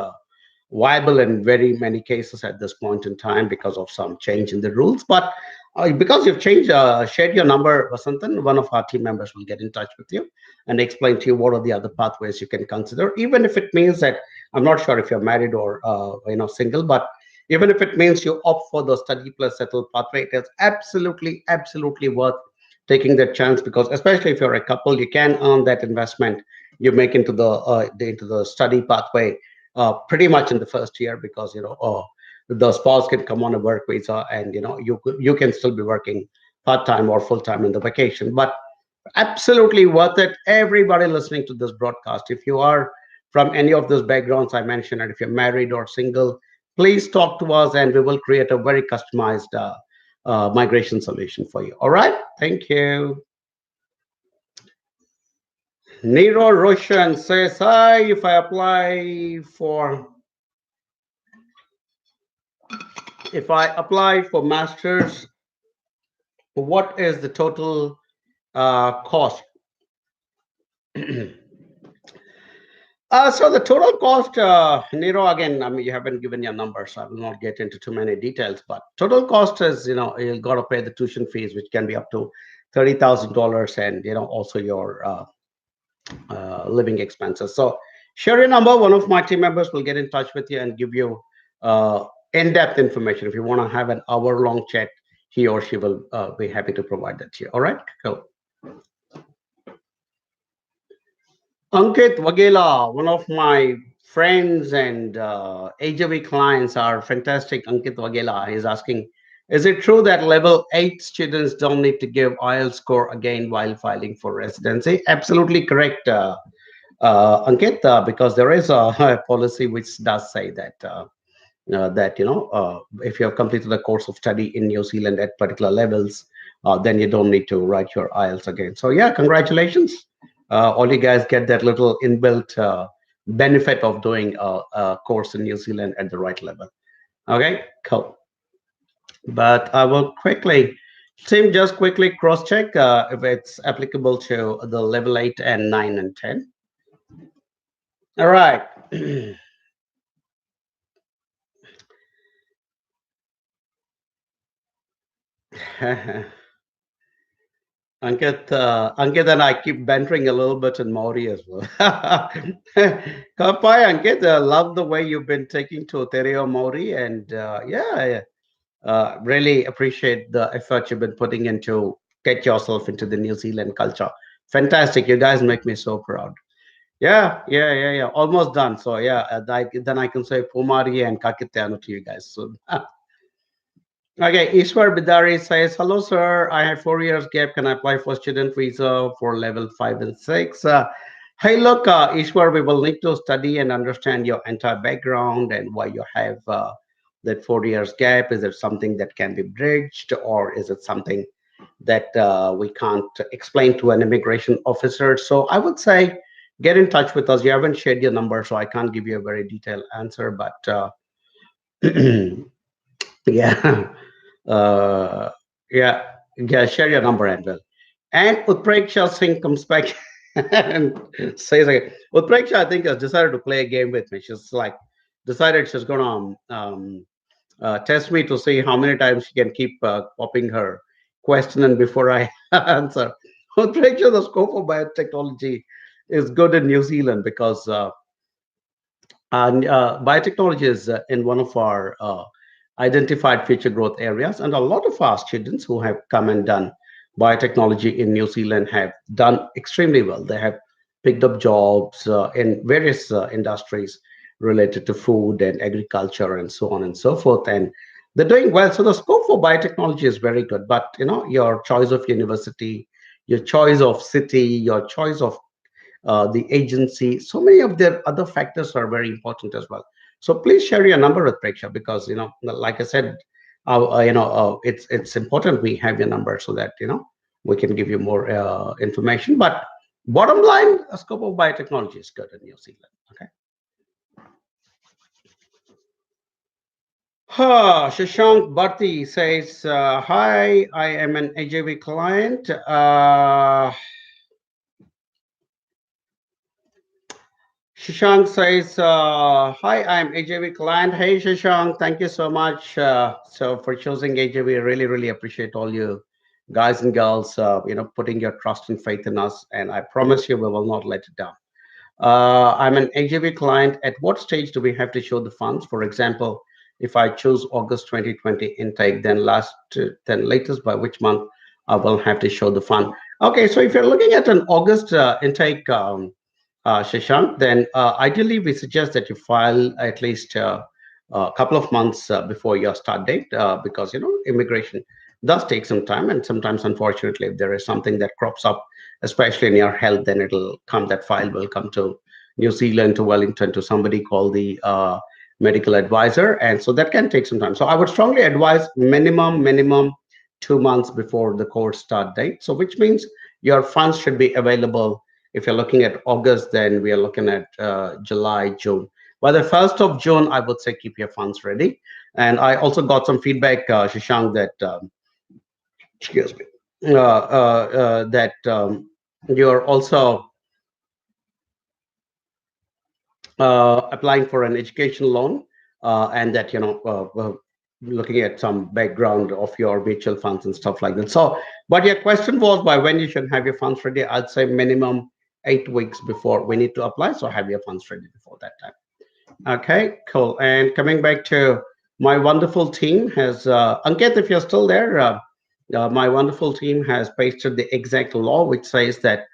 viable in very many cases at this point in time because of some change in the rules. But because you've shared your number, Vasantan, one of our team members will get in touch with you and explain to you what are the other pathways you can consider, even if it means that I'm not sure if you're married or single, but even if it means you opt for the study plus settle pathway, it is absolutely worth taking that chance because especially if you're a couple, you can earn that investment you make into the study pathway pretty much in the first year because the spouse can come on a work visa and you can still be working part-time or full-time in the vacation, but absolutely worth it. Everybody listening to this broadcast, if you are from any of those backgrounds I mentioned, and if you're married or single, please talk to us and we will create a very customized migration solution for you. All right, thank you. Nero Roshan says, hi, if I apply for masters, what is the total cost? So the total cost, Nero, again, I mean, you haven't given your number, so I will not get into too many details. But total cost is, you got to pay the tuition fees, which can be up to $30,000, and also your living expenses. So share your number. One of my team members will get in touch with you and give you in-depth information. If you want to have an hour-long chat, he or she will be happy to provide that to you. All right, cool. Ankit Wagela, one of my friends and AJV clients are fantastic. Ankit Wagela is asking, is it true that level 8 students don't need to give IELTS score again while filing for residency? Absolutely correct, Ankit, because there is a policy which does say that that if you have completed a course of study in New Zealand at particular levels, then you don't need to write your IELTS again. So yeah, congratulations. All you guys get that little inbuilt benefit of doing a course in New Zealand at the right level. Okay, cool. But I will quickly, Tim, just quickly cross-check if it's applicable to the level 8 and 9 and 10. All right. Ankit and I keep bantering a little bit in Maori as well. Kapai, Ankit, love the way you've been taking to Tereo Maori, and yeah, really appreciate the effort you've been putting into get yourself into the New Zealand culture. Fantastic, you guys make me so proud. Yeah. Almost done. So yeah, then I can say Pumari and Kakiteano to you guys soon. Okay, Ishwar Bidari says, "Hello, sir. I have 4 years gap. Can I apply for student visa for level 5 and 6?" Hey, look, Ishwar, we will need to study and understand your entire background and why you have that 4 years gap. Is it something that can be bridged, or is it something that we can't explain to an immigration officer? So I would say get in touch with us. You haven't shared your number, so I can't give you a very detailed answer, but yeah. Uh, yeah, yeah, share your number and well. And Utpreksha Singh comes back and says again, Utpreksha, I think, has decided to play a game with me. She's like, decided she's going to test me to see how many times she can keep popping her question and before I answer. Utpreksha, the scope of biotechnology is good in New Zealand because and biotechnology is in one of our identified future growth areas. And a lot of our students who have come and done biotechnology in New Zealand have done extremely well. They have picked up jobs in various industries related to food and agriculture and so on and so forth. And they're doing well. So the scope for biotechnology is very good. But your choice of university, your choice of city, your choice of the agency. So many of their other factors are very important as well. So please share your number with Preksha because like I said, it's important we have your number so that we can give you more information. But bottom line, a scope of biotechnology is good in New Zealand. Okay. Shashank Bharti says, "Hi, I am an AJV client. Shashank says, "Hi, I'm AJV client. Hey, Shashank, thank you so much for choosing AJV. Really appreciate all you guys and girls, putting your trust and faith in us. And I promise you, we will not let it down. I'm an AJV client. At what stage do we have to show the funds? For example, if I choose August 2020 intake, then latest by which month I will have to show the fund. Okay, so if you're looking at an August intake, Shashank, then ideally we suggest that you file at least a couple of months before your start date because immigration does take some time, and sometimes unfortunately if there is something that crops up, especially in your health, then it'll come, that file will come to New Zealand, to Wellington, to somebody called the medical advisor, and so that can take some time. So I would strongly advise minimum 2 months before the course start date, so which means your funds should be available. If you're looking at August, then we are looking at July, June. By the 1st of June, I would say keep your funds ready. And I also got some feedback, Shashank, that excuse me, that you're also applying for an education loan, and that looking at some background of your mutual funds and stuff like that. So, but your question was by when you should have your funds ready. I'd say minimum 8 weeks before we need to apply. So have your funds ready before that time. Okay, cool. And coming back to my wonderful team has Ankit, if you're still there, my wonderful team has pasted the exact law which says that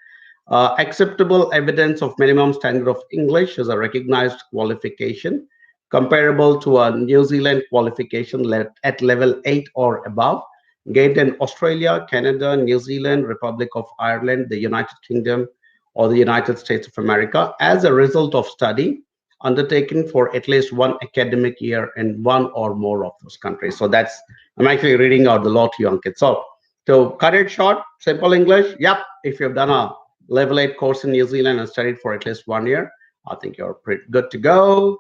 acceptable evidence of minimum standard of English is a recognized qualification comparable to a New Zealand qualification at level 8 or above, gained in Australia, Canada, New Zealand, Republic of Ireland, the United Kingdom, or the United States of America as a result of study undertaken for at least one academic year in one or more of those countries. So that's, I'm actually reading out the law to you, Ankit. So to cut it short, simple English, yep, if you've done a level 8 course in New Zealand and studied for at least 1 year, I think you're pretty good to go.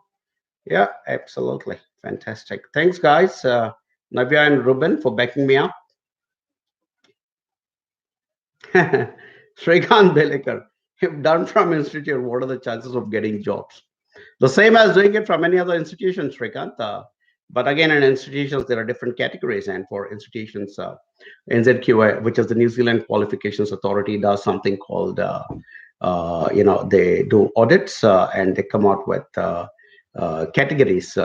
Yeah, absolutely. Fantastic. Thanks, guys. Navya and Ruben for backing me up. Srikant Belekar, if done from institute, what are the chances of getting jobs? The same as doing it from any other institution, Srikant. But again, in institutions, there are different categories. And for institutions, NZQA, which is the New Zealand Qualifications Authority, does something called, they do audits and they come out with categories,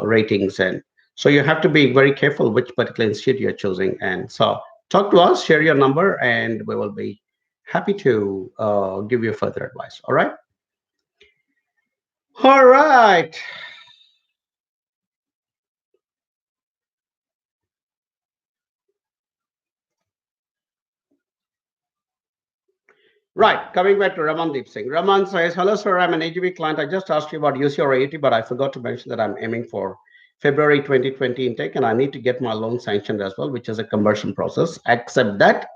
ratings. And so you have to be very careful which particular institute you're choosing. And so talk to us, share your number, and we will be happy to give you further advice. All right. All right. Right, coming back to Ramandeep Singh. Raman says, hello, sir, I'm an AGV client. I just asked you about UC or AAT, but I forgot to mention that I'm aiming for February 2020 intake and I need to get my loan sanctioned as well, which is a conversion process. Accept that.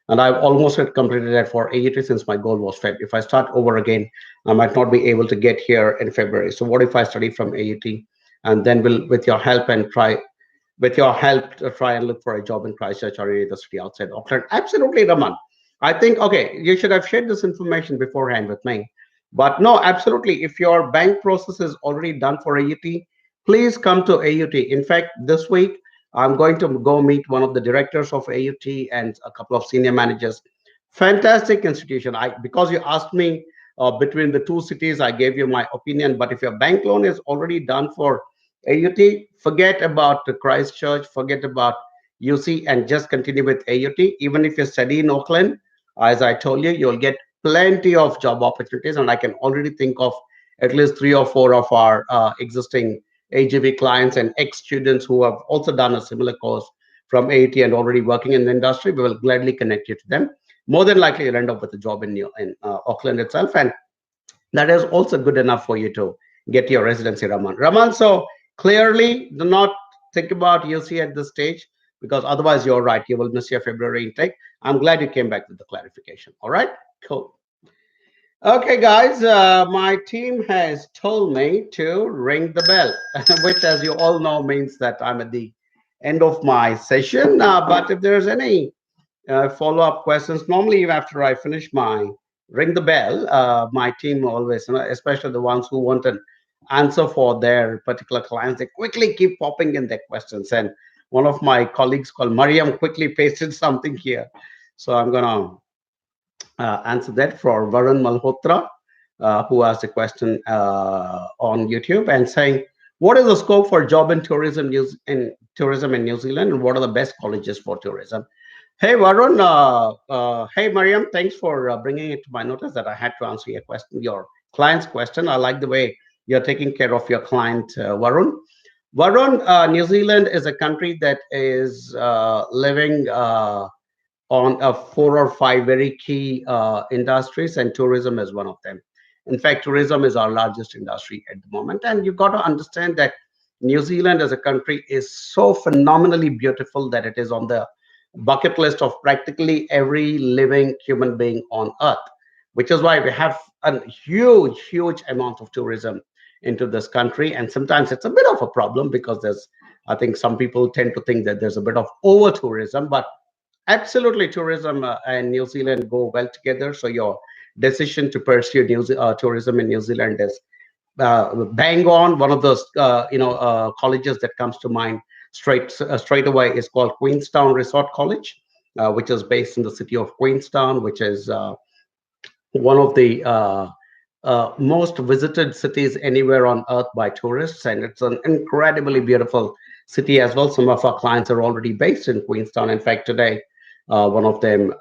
And I've almost had completed that for AAT since my goal was Feb. If I start over again, I might not be able to get here in February. So what if I study from AAT and then will, with your help to try and look for a job in Christchurch or any other city outside Auckland? Absolutely, Raman. I think, okay, you should have shared this information beforehand with me. But no, absolutely. If your bank process is already done for AUT, please come to AUT. In fact, this week, I'm going to go meet one of the directors of AUT and a couple of senior managers. Fantastic institution. Because you asked me between the two cities, I gave you my opinion. But if your bank loan is already done for AUT, forget about the Christchurch, forget about UC, and just continue with AUT. Even if you study in Auckland, as I told you, you'll get plenty of job opportunities. And I can already think of at least three or four of our existing AGV clients and ex students who have also done a similar course from AUT and already working in the industry. We will gladly connect you to them. More than likely, you'll end up with a job in Auckland itself. And that is also good enough for you to get your residency, Raman. Raman, so clearly do not think about UC at this stage because otherwise you're right. You will miss your February intake. I'm glad you came back with the clarification. All right, cool. Okay, guys, my team has told me to ring the bell, which, as you all know, means that I'm at the end of my session. But if there's any follow-up questions. Normally, after I finish my ring the bell, my team always, especially the ones who want an answer for their particular clients, they quickly keep popping in their questions. And one of my colleagues called Mariam quickly pasted something here. So I'm going to answer that for Varun Malhotra, who asked a question on YouTube and saying, what is the scope for job in tourism in New Zealand, and what are the best colleges for tourism? Hey, Varun. Hey, Mariam. Thanks for bringing it to my notice that I had to answer your question, your client's question. I like the way you're taking care of your client, Varun. Varun, New Zealand is a country that is living on four or five very key industries, and tourism is one of them. In fact, tourism is our largest industry at the moment. And you've got to understand that New Zealand as a country is so phenomenally beautiful that it is on the bucket list of practically every living human being on earth, which is why we have a huge, huge amount of tourism into this country. And sometimes it's a bit of a problem because I think some people tend to think that there's a bit of over tourism, but absolutely, tourism and New Zealand go well together. So your decision to pursue tourism in New Zealand is bang on. One of those colleges that comes to mind straight away is called Queenstown Resort College, which is based in the city of Queenstown, which is one of the most visited cities anywhere on earth by tourists, and it's an incredibly beautiful city as well. Some of our clients are already based in Queenstown. In fact, today, one of them,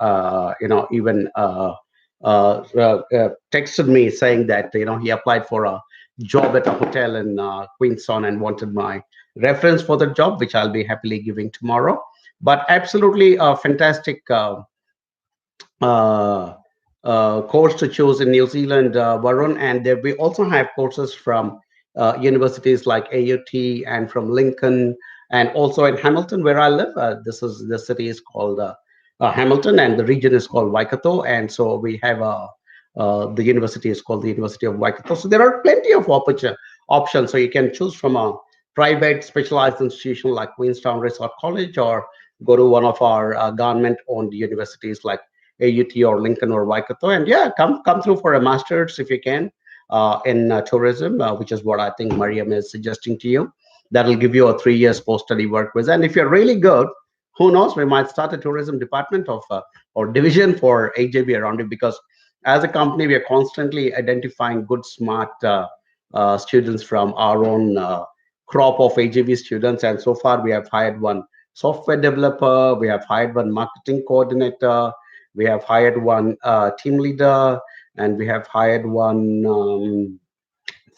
even texted me saying that he applied for a job at a hotel in Queenstown and wanted my reference for the job, which I'll be happily giving tomorrow. But absolutely fantastic uh, course to choose in New Zealand, Varun, and there we also have courses from universities like AUT and from Lincoln, and also in Hamilton, where I live. The city is called Hamilton, and the region is called Waikato, and so we have the university is called the University of Waikato. So there are plenty of options. So you can choose from a private specialized institution like Queenstown Resort College, or go to one of our government-owned universities like AUT or Lincoln or Waikato, and yeah, come through for a master's if you can in tourism, which is what I think Mariam is suggesting to you. That'll give you a 3 years post-study work visa, and if you're really good, who knows, we might start a tourism department of or division for AJB around it, because as a company we are constantly identifying good, smart students from our own crop of AJB students, and so far we have hired one software developer, we have hired one marketing coordinator, we have hired one team leader, and we have hired one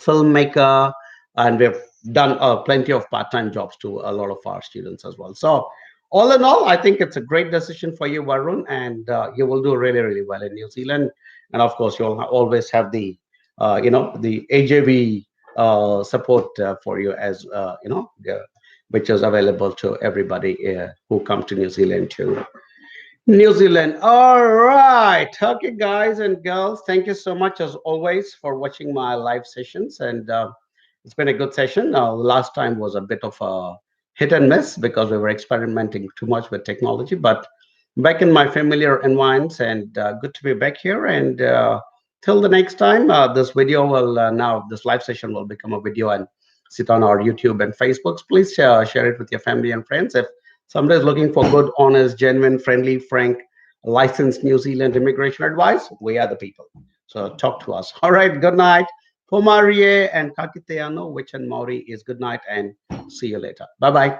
filmmaker, and we've done plenty of part-time jobs to a lot of our students as well. So all in all, I think it's a great decision for you, Varun, and you will do really, really well in New Zealand. And of course, you'll always have the, the AJV support for you, as which is available to everybody who come to New Zealand to New Zealand. All right. Okay, guys and girls, thank you so much as always for watching my live sessions. And it's been a good session. Last time was a bit of a hit and miss because we were experimenting too much with technology, but back in my familiar environs, and good to be back here. And till the next time, this video will now, this live session will become a video and sit on our YouTube and Facebooks. Please share it with your family and friends. If somebody is looking for good, honest, genuine, friendly, frank, licensed New Zealand immigration advice, we are the people. So talk to us. All right. Good night. Pomarie and Kakiteano, which in Maori is good night, and see you later. Bye bye.